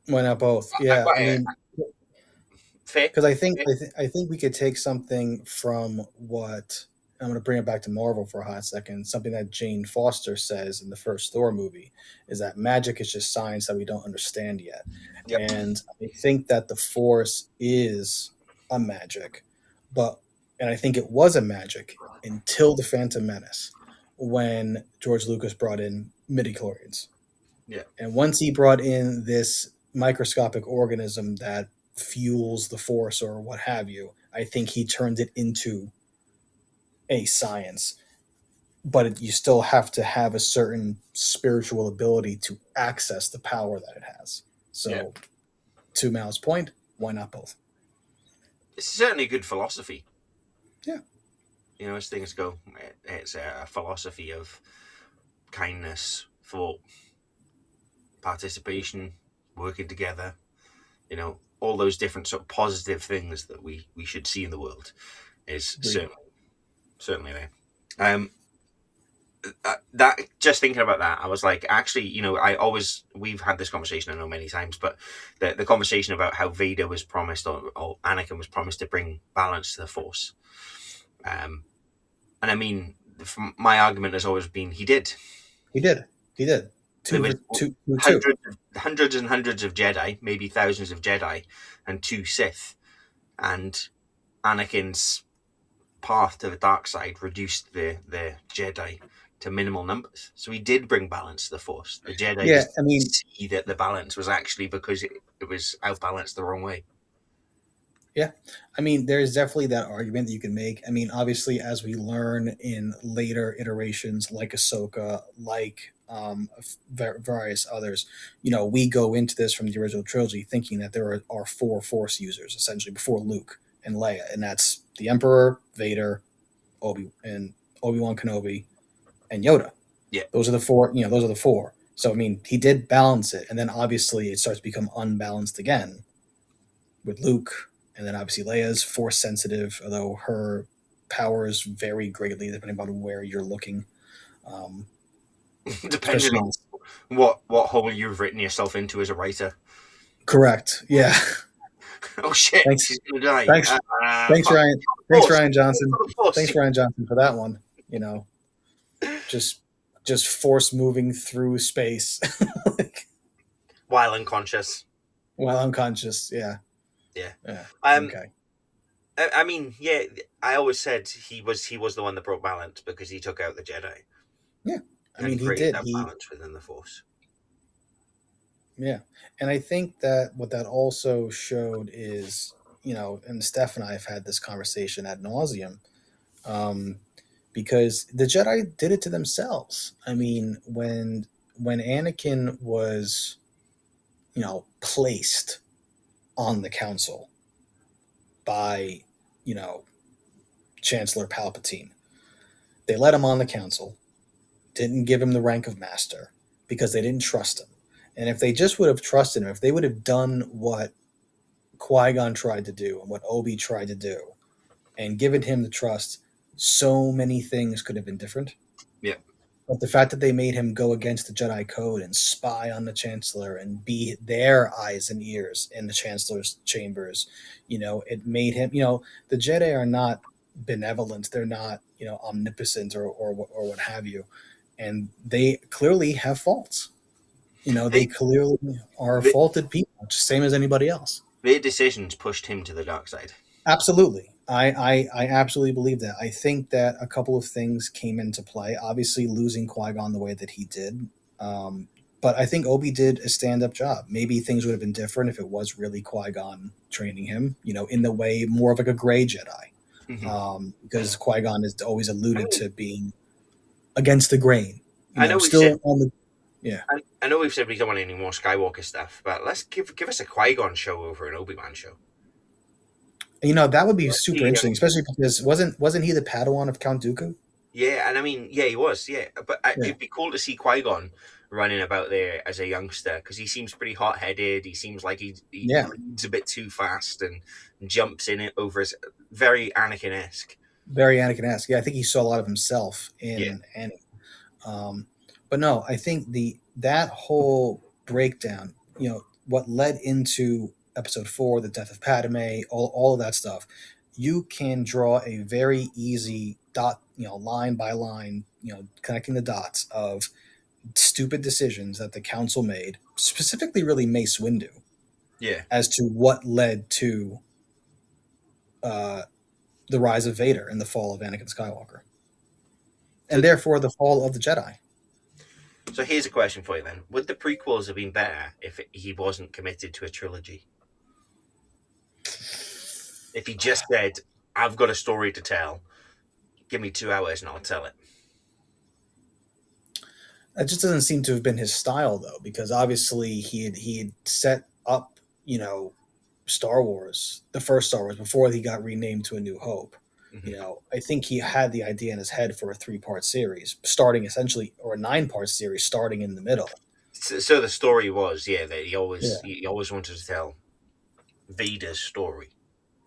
Why not both? Yeah, I mean, fair. because I think we could take something from what I'm going to bring it back to Marvel for a hot second. Something that Jane Foster says in the first Thor movie is that magic is just science that we don't understand yet. Yep. And I think that the Force is a magic, and I think it was a magic until the Phantom Menace, when George Lucas brought in midichlorians. Yeah. And once he brought in this microscopic organism that fuels the Force or what have you, I think he turned it into a science. But you still have to have a certain spiritual ability to access the power that it has. So, Yeah. To Mal's point, why not both? It's certainly good philosophy. Yeah. You know, as things go, it's a philosophy of kindness, thought, participation, working together. You know, all those different sort of positive things that we should see in the world is certainly there. That just thinking about that, I was like, actually, you know, we've had this conversation, I know, many times, but the conversation about how Vader was promised or Anakin was promised to bring balance to the Force, and I mean, my argument has always been he did. Hundreds and hundreds of Jedi, maybe thousands of Jedi, and 2 Sith, and Anakin's path to the dark side reduced the Jedi to minimal numbers. So he did bring balance to the Force. The Jedi see that the balance was actually because it was outbalanced the wrong way. Yeah. I mean, there's definitely that argument that you can make. I mean, obviously, as we learn in later iterations like Ahsoka, like various others, you know, we go into this from the original trilogy thinking that there are 4 Force users, essentially, before Luke and Leia. And that's the Emperor, Vader, Obi-Wan Kenobi, and Yoda. Yeah. Those are the 4, those are the 4. So, I mean, he did balance it. And then obviously it starts to become unbalanced again with Luke. And then obviously Leia's Force sensitive, although her powers vary greatly depending on where you're looking. Depending on what hole you've written yourself into as a writer. Correct. Yeah. Oh shit! Thanks. She's gonna die. Thanks, Ryan. Thanks, Ryan Johnson. Thanks, Ryan Johnson, for that one. You know, just Force moving through space while unconscious. While unconscious, yeah. Yeah. Okay. I mean, yeah. I always said he was the one that brought balance because he took out the Jedi. Yeah, I mean, he did that balance within the Force. Yeah, and I think that what that also showed is, and Steph and I have had this conversation ad nauseum, because the Jedi did it to themselves. I mean, when Anakin was, placed on the council by, Chancellor Palpatine, they let him on the council, didn't give him the rank of master because they didn't trust him. And if they just would have trusted him, if they would have done what Qui-Gon tried to do and what Obi tried to do and given him the trust, so many things could have been different. Yeah. But the fact that they made him go against the Jedi Code and spy on the Chancellor and be their eyes and ears in the Chancellor's chambers, it made him, the Jedi are not benevolent. They're not, omnipotent or what have you. And they clearly have faults. They clearly are faulted people, just same as anybody else. Their decisions pushed him to the dark side. Absolutely. I absolutely believe that. I think that a couple of things came into play. Obviously, losing Qui Gon the way that he did, um, but I think Obi did a stand up job. Maybe things would have been different if it was really Qui Gon training him. In the way more of like a gray Jedi, Hmm. because Qui Gon has always I alluded mean, to being against the grain. I know we've said Still on the yeah. I know we've said we don't want any more Skywalker stuff, but let's give us a Qui-Gon show over an Obi-Wan show. That would be Let's super see, interesting, especially because wasn't he the Padawan of Count Dooku? yeah, and I mean, yeah, he was, yeah, but Yeah, it'd be cool to see Qui-Gon running about there as a youngster because he seems pretty hot-headed. He seems like he yeah, reads a bit too fast and jumps in it over his very Anakin-esque. very Anakin-esque. Yeah, I think he saw a lot of himself Yeah, in Anakin. Um, but no, I think the that whole breakdown, what led into Episode 4, the death of Padme, all of that stuff, you can draw a very easy dot, line by line, connecting the dots of stupid decisions that the council made, specifically really Mace Windu, yeah. as to what led to uh, the rise of Vader and the fall of Anakin Skywalker, So, and therefore the fall of the Jedi. so here's a question for you then: would the prequels have been better if he wasn't committed to a trilogy? If he just said, "I've got a story to tell. Give me 2 hours and I'll tell it." That just doesn't seem to have been his style, though, because obviously he had set up, Star Wars, the first Star Wars, before he got renamed to A New Hope. Mm-hmm. I think he had the idea in his head for a 3-part series, starting essentially, or a 9-part series, starting in the middle. So the story was, yeah, that Yeah, he always wanted to tell Vader's story.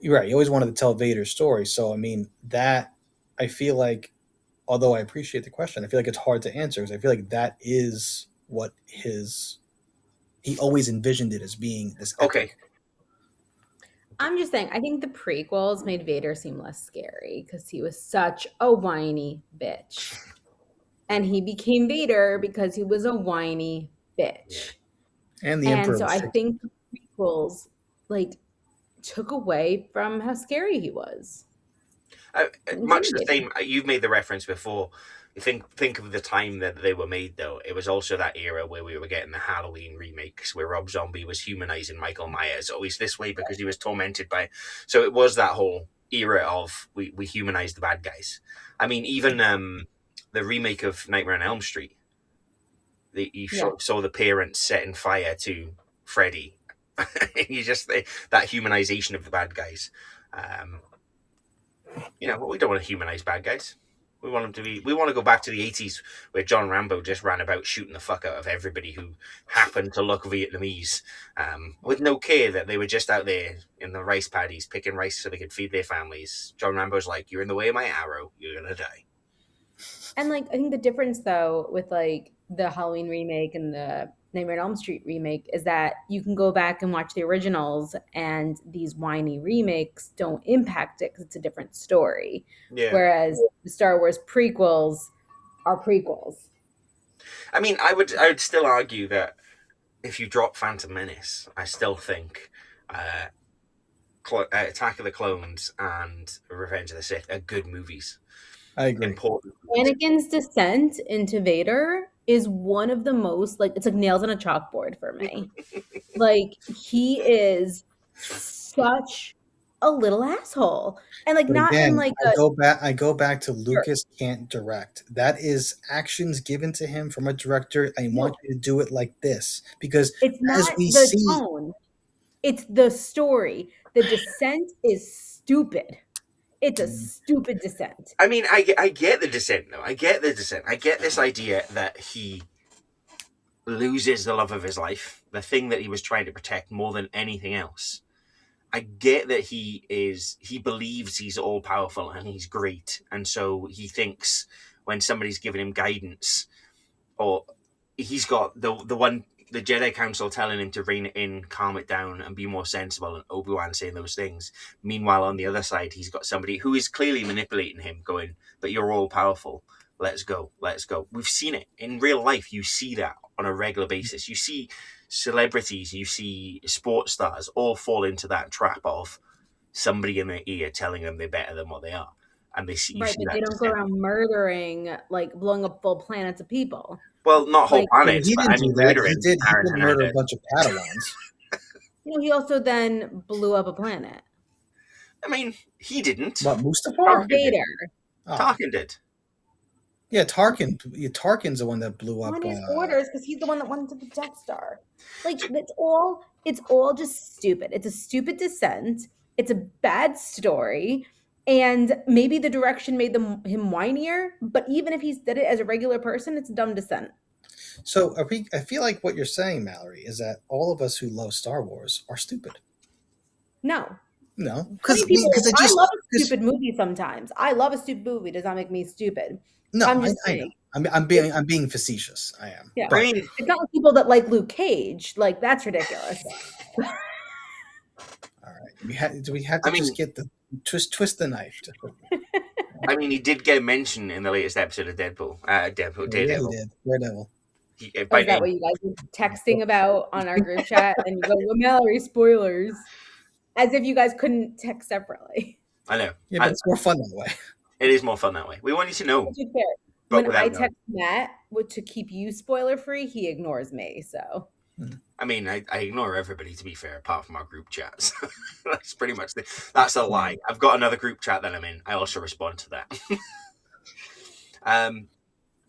you're right. He always wanted to tell Vader's story, so I mean that I feel like, although I appreciate the question, I feel like it's hard to answer because I feel like that is what he always envisioned it as being this Okay, epic. I'm just saying, I think the prequels made Vader seem less scary because he was such a whiny bitch. And he became Vader because he was a whiny yeah. bitch. And the And Emperor so was I fixed. think the prequels like took away from how scary he was. Much the Intimidating. same. You've made the reference before. You think of the time that they were made, though. It was also that era where we were getting the Halloween remakes, where Rob Zombie was humanizing Michael Myers. Oh, he's this way because he was tormented by. So it was that whole era of we humanize the bad guys. I mean, even the remake of Nightmare on Elm Street. You Yeah. saw the parents setting fire to Freddy. You just that humanization of the bad guys. Um, we don't want to humanize bad guys. We want them to be. We want to go back to the 80s where John Rambo just ran about shooting the fuck out of everybody who happened to look Vietnamese, with no care that they were just out there in the rice paddies picking rice so they could feed their families. John Rambo's like, "You're in the way of my arrow. You're gonna die." And like I think the difference though with like the Halloween remake and the Nightmare on Elm Street remake is that you can go back and watch the originals and these whiny remakes don't impact it because it's a different story. Yeah, Whereas the Star Wars prequels are prequels. I mean, I would still argue that if you drop Phantom Menace, I still think Attack of the Clones and Revenge of the Sith are good movies, I agree. important movies. Anakin's descent into Vader is one of the most like it's like nails on a chalkboard for me. Like he is such a little asshole. And like But not in again, like I a go back. I go back to sure, Lucas can't direct. That is actions given to him from a director. I want no, you to do it like this because, it's as not we the see, tone. It's the story. The descent is stupid. It's a stupid descent. I mean, I get the dissent, though. I get the dissent. I get this idea that he loses the love of his life, the thing that he was trying to protect more than anything else. I get that he believes he's all powerful and he's great, and so he thinks when somebody's giving him guidance, or he's got the Jedi Council telling him to rein it in, calm it down, and be more sensible, and Obi-Wan saying those things. Meanwhile, on the other side, he's got somebody who is clearly manipulating him, going, "But you're all powerful. Let's go, let's go." We've seen it in real life. You see that on a regular basis. You see celebrities, you see sports stars all fall into that trap of somebody in their ear telling them they're better than what they are. And you see Right, but they that don't go descent. around murdering, like blowing up full planets of people. Well, not whole Like, Well, planets, he but didn't I do mean that. He murdering did. He Aaron did murder a Hernandez. bunch of Padawans. he also then blew up a planet. I mean, he didn't. What, Mustafar? Tarkin did. Vader. Oh. Tarkin did. Yeah, Tarkin. Tarkin's the one that blew up. On his orders, because he's the one that went to the Death Star. Like, it's all just stupid. It's a stupid descent. It's a bad story. And maybe the direction made him whinier, but even if he did it as a regular person, it's a dumb descent. So I feel like what you're saying, Mallory, is that all of us who love Star Wars are stupid. No. No, Plenty of people. I love a stupid movie sometimes. I love a stupid movie. Does not make me stupid. No, I'm just I saying. know. I'm being facetious. I am. Yeah. But, I mean, it's not like people that like Luke Cage. Like, that's ridiculous. all right. Do we have to just get the twist the knife? I mean, he did get mentioned in the latest episode of Deadpool. Daredevil. Yeah, he did. Daredevil. Is that what you guys were texting about on our group chat? And you go, well, Mallory, spoilers. As if you guys couldn't text separately. I know. Yeah, but it's more fun that way. It is more fun that way. We want you to know. When I text Matt to keep you spoiler free, he ignores me. So, I mean, I ignore everybody, to be fair, apart from our group chats. That's pretty much that's a lie. I've got another group chat that I'm in. I also respond to that.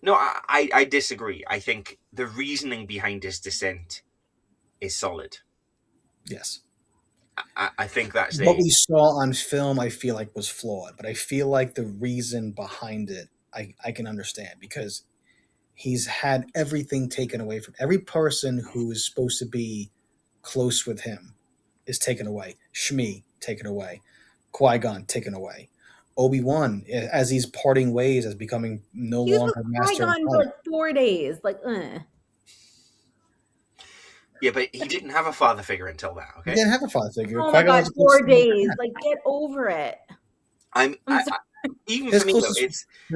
No, I disagree. I think the reasoning behind his descent is solid. Yes. I think that's what we saw on film. I feel like was flawed, but I feel like the reason behind it, I can understand, because he's had everything taken away from every person who is supposed to be close with him is taken away. Shmi taken away, Qui-Gon taken away, Obi-Wan as he's parting ways, as becoming no longer master. Qui-Gon for like 4 days, like. Yeah, but he didn't have a father figure until that. Okay, he didn't have a father figure. Oh my God, 4 days! Like, get over it. Even for me, though,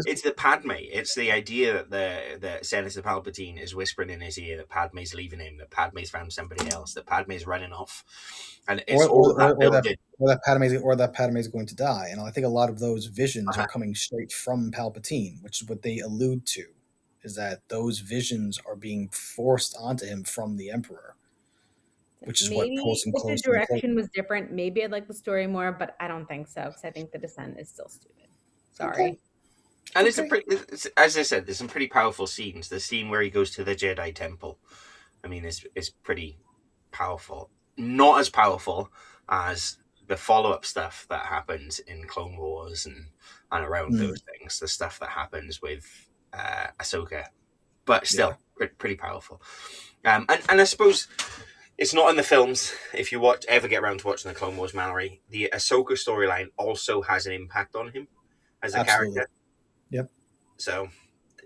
it's the Padme. It's the idea that Senator Palpatine is whispering in his ear that Padme's leaving him, that Padme's found somebody else, that Padme's running off, and it's that Padme's going to die. And I think a lot of those visions are coming straight from Palpatine, which is what they allude to, is that those visions are being forced onto him from the Emperor, which is what pulls him close. If the direction was different, maybe I'd like the story more, but I don't think so, because I think the descent is still stupid. Sorry. Okay. And it's as I said, there's some pretty powerful scenes. The scene where he goes to the Jedi Temple, I mean, is pretty powerful. Not as powerful as the follow-up stuff that happens in Clone Wars and around those things. The stuff that happens with Ahsoka, but still pretty powerful. And I suppose it's not in the films. If you ever get around to watching the Clone Wars, Mallory, the Ahsoka storyline also has an impact on him as a character. Yep. So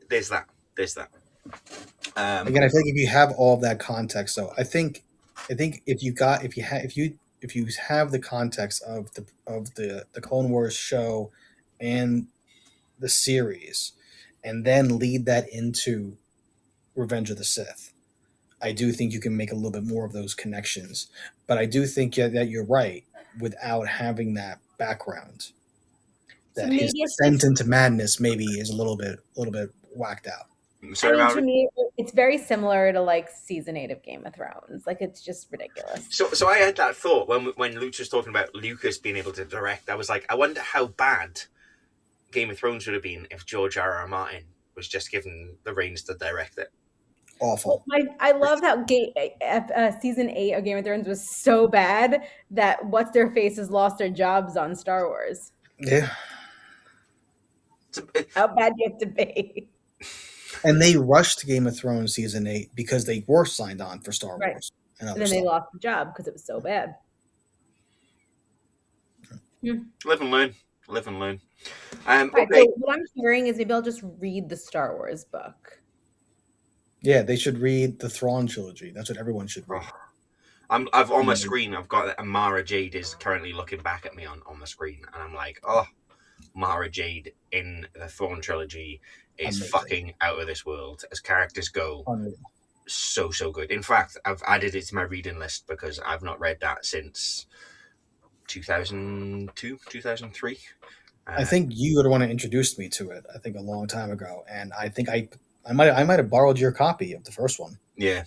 there's that. Again, I feel like if you have all of that context, though, I think if you have the context of the Clone Wars show and the series, and then lead that into Revenge of the Sith, I do think you can make a little bit more of those connections. But I do think that you're right, without having that background, that his descent into madness maybe is a little bit whacked out. To me, it's very similar to like season 8 of Game of Thrones. Like, it's just ridiculous. So I had that thought when Luch was talking about Lucas being able to direct. I was like, I wonder how bad Game of Thrones would have been if George R.R. Martin was just given the reins to direct it. Awful. I love how season 8 of Game of Thrones was so bad that what's their faces lost their jobs on Star Wars. Yeah. How bad do you have to be? And they rushed Game of Thrones season 8 because they were signed on for Star Wars. And then they lost the job because it was so bad. Live and learn. Okay. So what I'm hearing is maybe I'll just read the Star Wars book. Yeah, they should read the Thrawn trilogy. That's what everyone should read. I've on my screen, I've got Mara Jade is currently looking back at me on the screen, and I'm like, oh, Mara Jade in the Thrawn trilogy is amazing. Fucking out of this world as characters go. Unreal. So good. In fact, I've added it to my reading list because I've not read that since 2002, 2003. I think you were the one that introduced me to it. I think a long time ago, and I think I might have borrowed your copy of the first one, Yeah.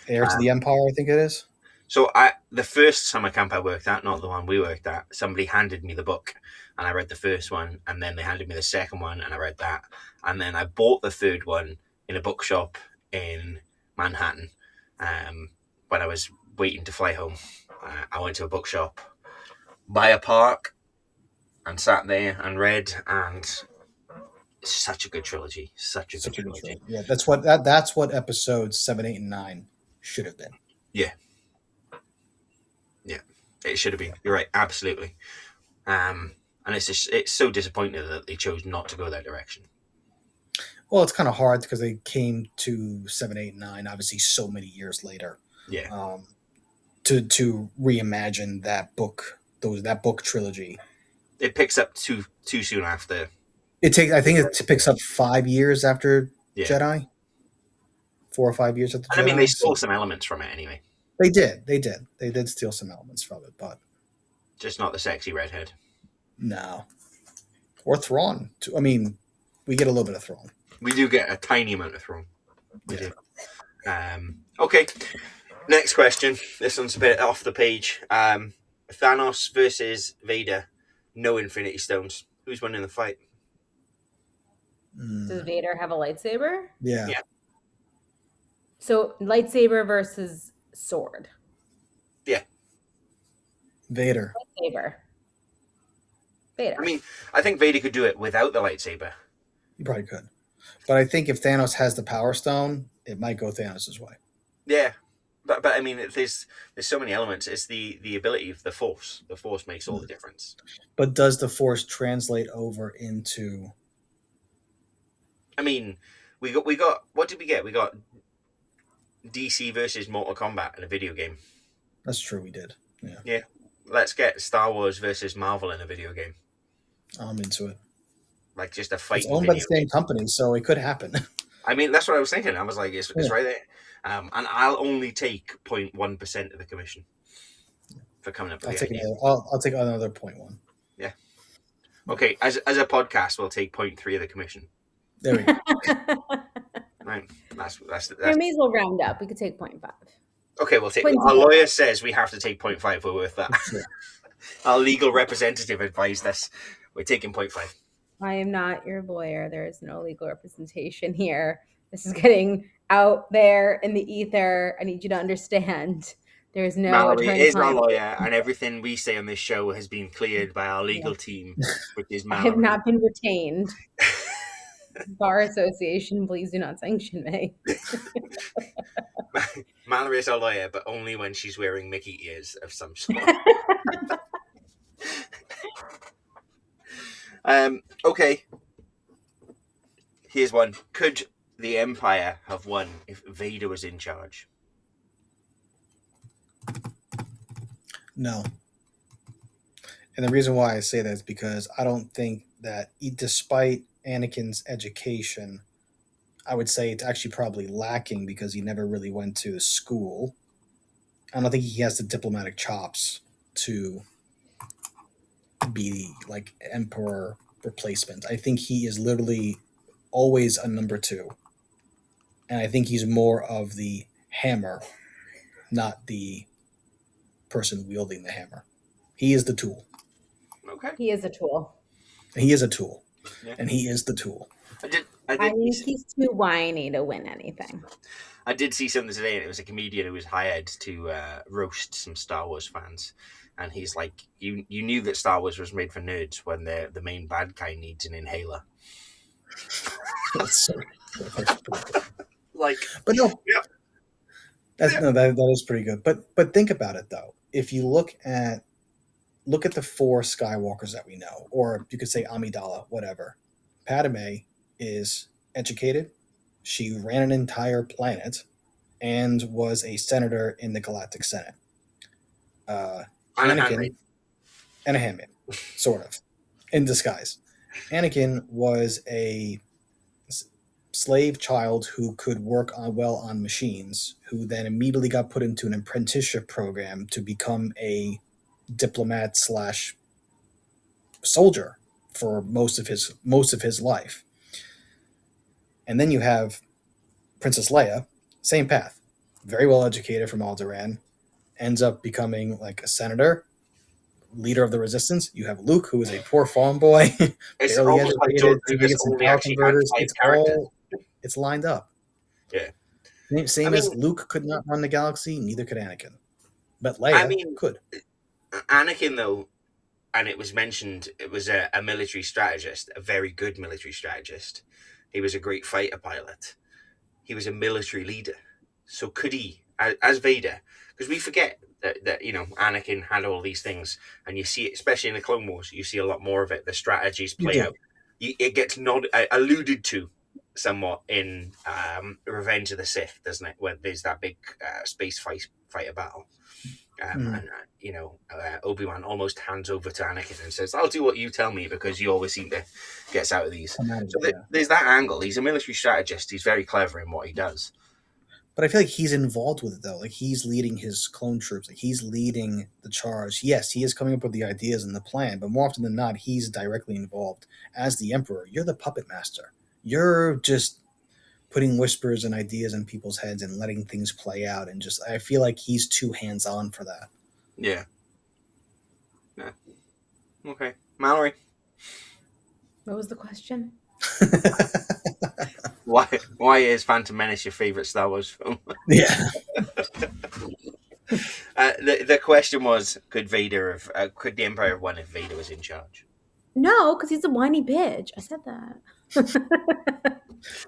Heir to the Empire. I think it is. So the first summer camp I worked at, not the one we worked at, somebody handed me the book, and I read the first one, and then they handed me the second one, and I read that, and then I bought the third one in a bookshop in Manhattan. When I was waiting to fly home, I went to a bookshop by a park and sat there and read, and it's such a good trilogy. Such a good trilogy. Yeah, that's what episodes 7, 8, and 9 should have been. Yeah. It should have been. You're right, absolutely. And it's so disappointing that they chose not to go that direction. Well, it's kind of hard because they came to 7, 8, and 9, obviously so many years later. Yeah. To reimagine that book trilogy. It picks up too soon after. I think it picks up 5 years after Jedi. 4 or 5 years after Jedi. I mean, they stole some elements from it anyway. They did steal some elements from it, but just not the sexy redhead. No. Or Thrawn. I mean, we get a little bit of Thrawn. We do get a tiny amount of Thrawn. We do. Okay. Next question. This one's a bit off the page. Thanos versus Vader. No Infinity Stones. Who's winning the fight? Does Vader have a lightsaber? Yeah. So lightsaber versus sword. Yeah. Vader. Lightsaber. Vader. I mean, I think Vader could do it without the lightsaber. He probably could. But I think if Thanos has the Power Stone, it might go Thanos' way. Yeah. But I mean, there's so many elements. It's the ability of the Force. The Force makes all the difference. But does the Force translate over into... I mean, we got what did we get? We got DC versus Mortal Kombat in a video game. That's true, we did. Yeah. Let's get Star Wars versus Marvel in a video game. I'm into it. Like just a fight. It's owned by the same company, so it could happen. I mean, that's what I was thinking. I was like, it's right there. And I'll only take 0.1% of the commission for coming up with I'll take another 0.1. Yeah. Okay, as a podcast, we'll take 0.3 of the commission. There we go. Right. That's We may as well round up. We could take 0.5. Okay, we'll take. Our lawyer says we have to take 0.5. We're worth that. Our legal representative advised us. We're taking 0.5. I am not your lawyer. There is no legal representation here. This is getting out there in the ether. I need you to understand. There is no Mallory attorney. Is our lawyer, and everything we say on this show has been cleared by our legal team, which is Mallory. I have not been retained. Bar Association, please do not sanction me. Mallory is our lawyer, but only when she's wearing Mickey ears of some sort. Okay. Here's one. Could the Empire have won if Vader was in charge? No. And the reason why I say that is because I don't think that, despite Anakin's education, I would say it's actually probably lacking because he never really went to school. I don't think he has the diplomatic chops to be like Emperor replacement. I think he is literally always a number 2. And I think he's more of the hammer, not the person wielding the hammer. He is the tool. Okay. He is a tool. He is a tool. Yeah. And he is the tool. I think he's too whiny to win anything. I did see something today, and it was a comedian who was hired to roast some Star Wars fans. And he's like, you knew that Star Wars was made for nerds when the main bad guy needs an inhaler. Like, but no, yeah. That is pretty good. But think about it though. If you look at the 4 Skywalkers that we know, or you could say Amidala, whatever. Padme is educated. She ran an entire planet and was a senator in the Galactic Senate. Anakin, and a handmaid, sort of, in disguise. Anakin was a slave child who could work on machines, who then immediately got put into an apprenticeship program to become a diplomat slash soldier for most of his life. And then you have Princess Leia, same path, very well educated from Alderaan, ends up becoming like a senator, leader of the resistance. You have Luke, who is a poor farm boy, It's barely almost like George educated, to Lucas get some only power actually had converters. 5 characters. It's lined up. Yeah. Same I mean, as Luke could not run the galaxy, neither could Anakin. But I Leia mean, could. Anakin, though, and it was mentioned, it was a military strategist, a very good military strategist. He was a great fighter pilot. He was a military leader. So could he, as Vader, because we forget that Anakin had all these things, and you see it, especially in the Clone Wars, you see a lot more of it. The strategies play out. It gets alluded to somewhat in Revenge of the Sith, doesn't it? Where there's that big space fighter battle. And Obi-Wan almost hands over to Anakin and says, "I'll do what you tell me because you always seem to get us out of these." So there's that angle. He's a military strategist. He's very clever in what he does. But I feel like he's involved with it though. Like he's leading his clone troops. Like he's leading the charge. Yes, he is coming up with the ideas and the plan, but more often than not, he's directly involved. As the Emperor, you're the puppet master. You're just putting whispers and ideas in people's heads and letting things play out. And just I feel like he's too hands-on for that. Yeah. Okay, Mallory. What was the question? Why is Phantom Menace your favorite Star Wars film? Yeah. The question was, could the Empire have won if Vader was in charge? No, because he's a whiny bitch. I said that.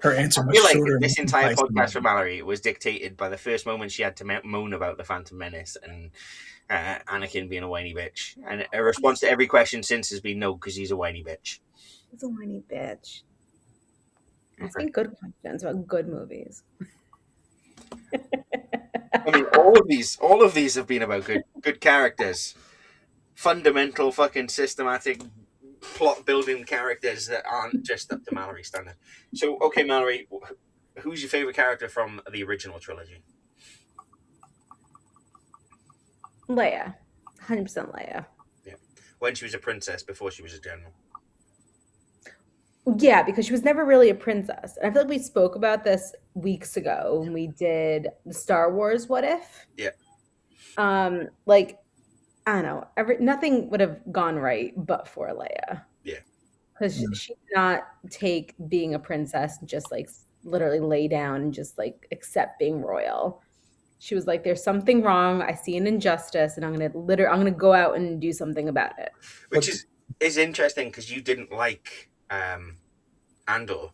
Her answer I was feel like shorter. this entire podcast for Mallory was dictated by the first moment she had to moan about the Phantom Menace and Anakin being a whiny bitch. And a response to every question since has been no, because he's a whiny bitch. He's a whiny bitch. Asking good questions about good movies. I mean, all of these have been about good characters, fundamental fucking systematic plot building characters that aren't just up to Mallory standard. So, okay, Mallory, who's your favorite character from the original trilogy? Leia, 100% Leia. Yeah, when she was a princess before she was a general. Yeah, because she was never really a princess. And I feel like we spoke about this weeks ago when we did the Star Wars What If. Yeah. Like, I don't know, nothing would have gone right but for Leia. Yeah. Because she did not take being a princess and just like literally lay down and just like accept being royal. She was like, "There's something wrong. I see an injustice, and I'm gonna go out and do something about it." Which is interesting because you didn't like Andor,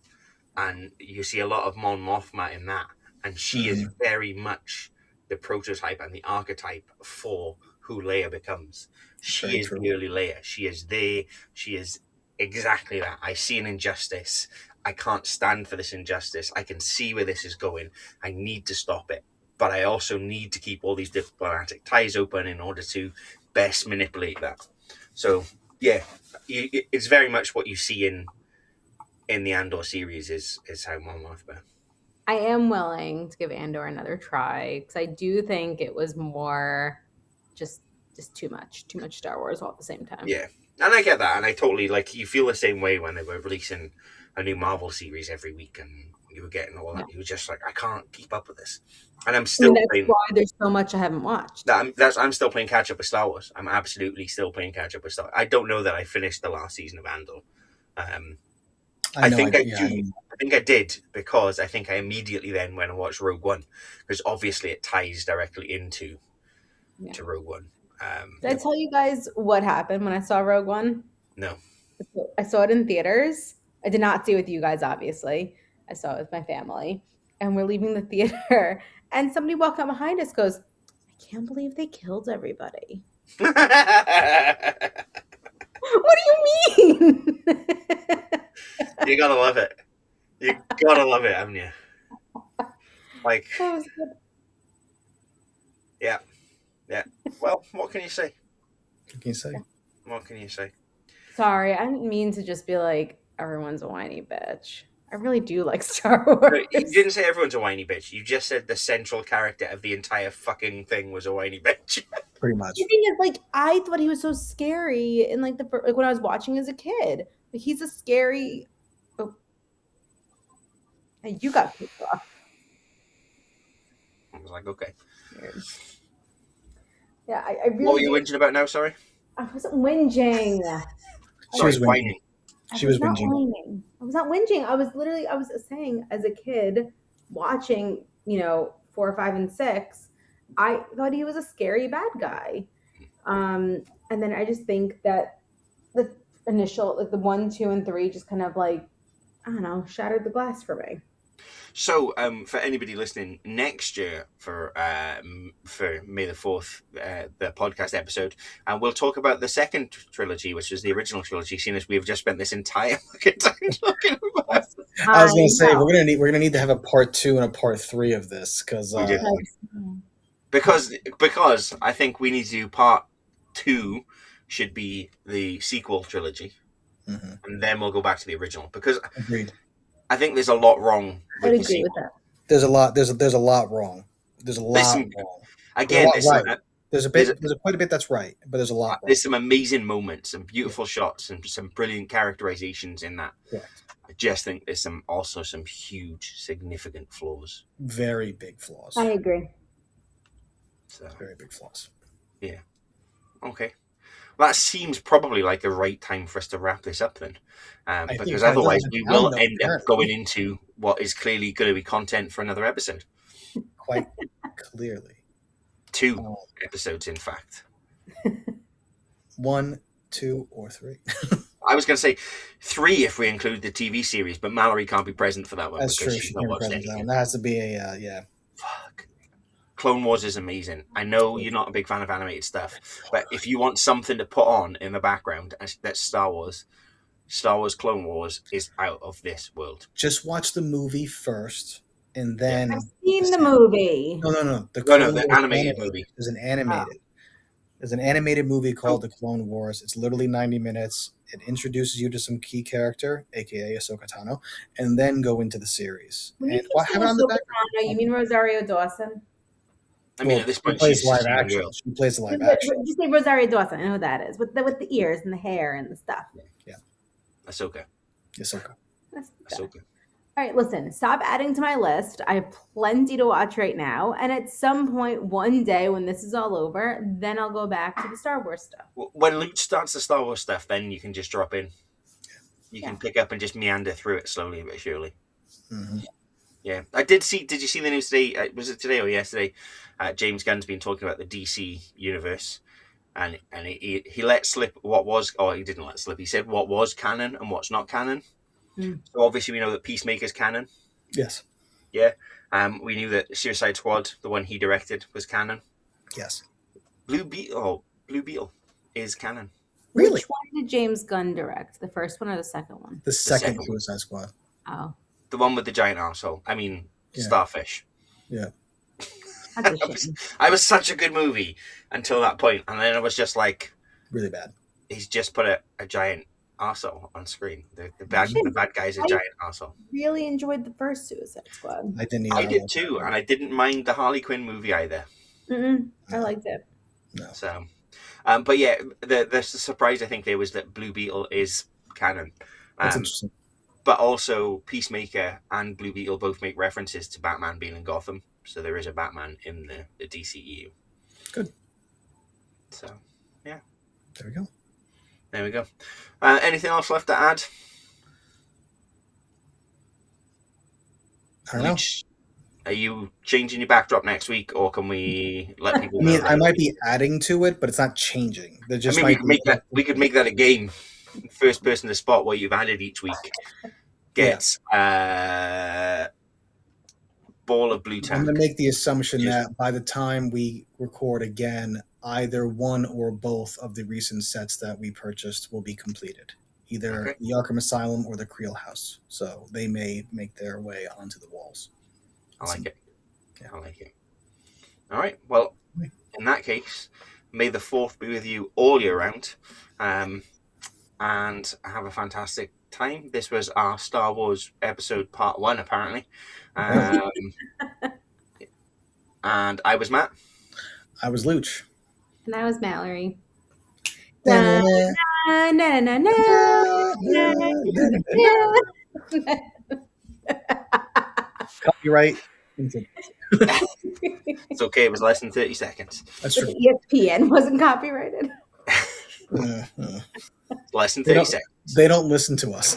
and you see a lot of Mon Mothma in that, and she is very much the prototype and the archetype for who Leia becomes. She is the early Leia. She is there. She is exactly that. I see an injustice. I can't stand for this injustice. I can see where this is going. I need to stop it. But I also need to keep all these diplomatic ties open in order to best manipulate that. So, yeah, it's very much what you see in the Andor series is how Mon Mothma. I am willing to give Andor another try because I do think it was more just too much Star Wars all at the same time. Yeah, and I get that, and I totally you feel the same way when they were releasing a new Marvel series every week, and you were getting all that. You were just like, I can't keep up with this, and I'm still playing. Why there's so much I haven't watched. I'm still playing catch up with Star Wars. I'm absolutely still playing catch up with Star Wars. I don't know that I finished the last season of Andor. I think I did because I think I immediately then went and watched Rogue One because obviously it ties directly into to Rogue One. Did I tell you guys what happened when I saw Rogue One? No. I saw it in theaters. I did not see it with you guys, obviously. I saw it with my family. And we're leaving the theater. And somebody walked up behind us goes, "I can't believe they killed everybody." What do you mean? You gotta love it. You gotta love it, haven't you? Like, yeah. Well, what can you say? What can you say? Sorry, I didn't mean to just be like, everyone's a whiny bitch. I really do like Star Wars. You didn't say everyone's a whiny bitch. You just said the central character of the entire fucking thing was a whiny bitch. pretty much. The thing is, like, I thought he was so scary in like like when I was watching as a kid. Like, he's a scary. Oh, and you got kicked off. I was like, okay. Weird. Yeah, I What were really you whinging about now? Sorry. I wasn't whinging. She was whinging. whining. She was not whinging. whining. I was not whinging. I was saying as a kid watching, 4, 5, and 6, I thought he was a scary bad guy. And then I just think that the initial, like the 1, 2, and 3 just kind of like, I don't know, shattered the glass for me. So, for anybody listening, next year for May the 4th, the podcast episode, and we'll talk about the second trilogy, which is the original trilogy, seeing as we've just spent this entire fucking time talking about it. I was going to say we're gonna need to have a part 2 and a part 3 of this because because I think we need to do part 2 should be the sequel trilogy, and then we'll go back to the original because agreed. I think there's a lot wrong with I'd the agree sequel. with that. There's a lot. There's a lot wrong. There's a lot wrong. Again, there's quite a bit that's right, but there's a lot. There's some amazing moments, some beautiful shots, and some brilliant characterizations in that. Correct. I just think there's also some huge, significant flaws. Very big flaws. I agree. So, very big flaws. Yeah. Okay. Well, that seems probably like the right time for us to wrap this up then, because otherwise we will end up going into what is clearly going to be content for another episode. Quite clearly. 2 episodes, in fact. 1, 2, or 3. I was going to say 3 if we include the TV series, but Mallory can't be present for that one. That's because true. she's She not can't watched present anything. that has to be a yeah. Fuck. Clone Wars is amazing. I know you're not a big fan of animated stuff, but if you want something to put on in the background, that's Star Wars. Star Wars Clone Wars is out of this world. Just watch the movie first, and then I've seen the movie. No. The animated movie. There's an animated. There's an animated movie called The Clone Wars. It's literally 90 minutes. It introduces you to some key character, aka Ahsoka Tano, and then go into the series. When and you say Ahsoka Tano, you mean Rosario Dawson? I mean, at this point, she plays she's live action. She plays live But action. you say Rosario Dawson. I know who that is. With the ears and the hair and the stuff. Yeah. Ahsoka. Ahsoka. Ahsoka. All right, listen, stop adding to my list. I have plenty to watch right now. And at some point, one day, when this is all over, then I'll go back to the Star Wars stuff. When Luch starts the Star Wars stuff, then you can just drop in. You can pick up and just meander through it slowly but surely. Mm-hmm. Yeah. Did you see the news today? Was it today or yesterday? James Gunn's been talking about the DC universe. And he let slip what was, or he didn't let slip. He said what was canon and what's not canon. So obviously we know that Peacemaker's canon. Yes. Yeah. We knew that Suicide Squad, the one he directed, was canon. Yes. Blue Beetle is canon. Really? Which one did James Gunn direct? The first one or the second one? The second Suicide Squad. Oh. The one with the giant arsehole. I mean, Starfish. Yeah. I was such a good movie until that point, and then I was just like, really bad. He's just put a giant arsehole on screen. The bad guy's a giant arsehole. Really enjoyed the first Suicide Squad. I didn't. I did too, and I didn't mind the Harley Quinn movie either. I liked it. No. So, but yeah, the surprise I think there was that Blue Beetle is canon. That's interesting. But also, Peacemaker and Blue Beetle both make references to Batman being in Gotham. So there is a Batman in the DCEU. Good. So, yeah. There we go. Anything else left to add? I don't know. Are you changing your backdrop next week, or can we let people know? I mean, I might be adding to it, but it's not changing. We could make that a game. First person to spot what you've added each week gets ball of blue tack. I'm going to make the assumption that by the time we record again, either one or both of the recent sets that we purchased will be completed. Either the Arkham Asylum or the Creel House. So they may make their way onto the walls. I like it. Yeah. I like it. All right. Well, in that case, may the 4th be with you all year round. And have a fantastic time. This was our Star Wars episode part 1, apparently. And I was Matt. I was Luch. And I was Mallory. Da-na-na. Na, na, na, na, na, na. Copyright. It's okay. It was less than 30 seconds. That's But true. ESPN wasn't copyrighted. Less than They 30 don't- seconds. They don't listen to us.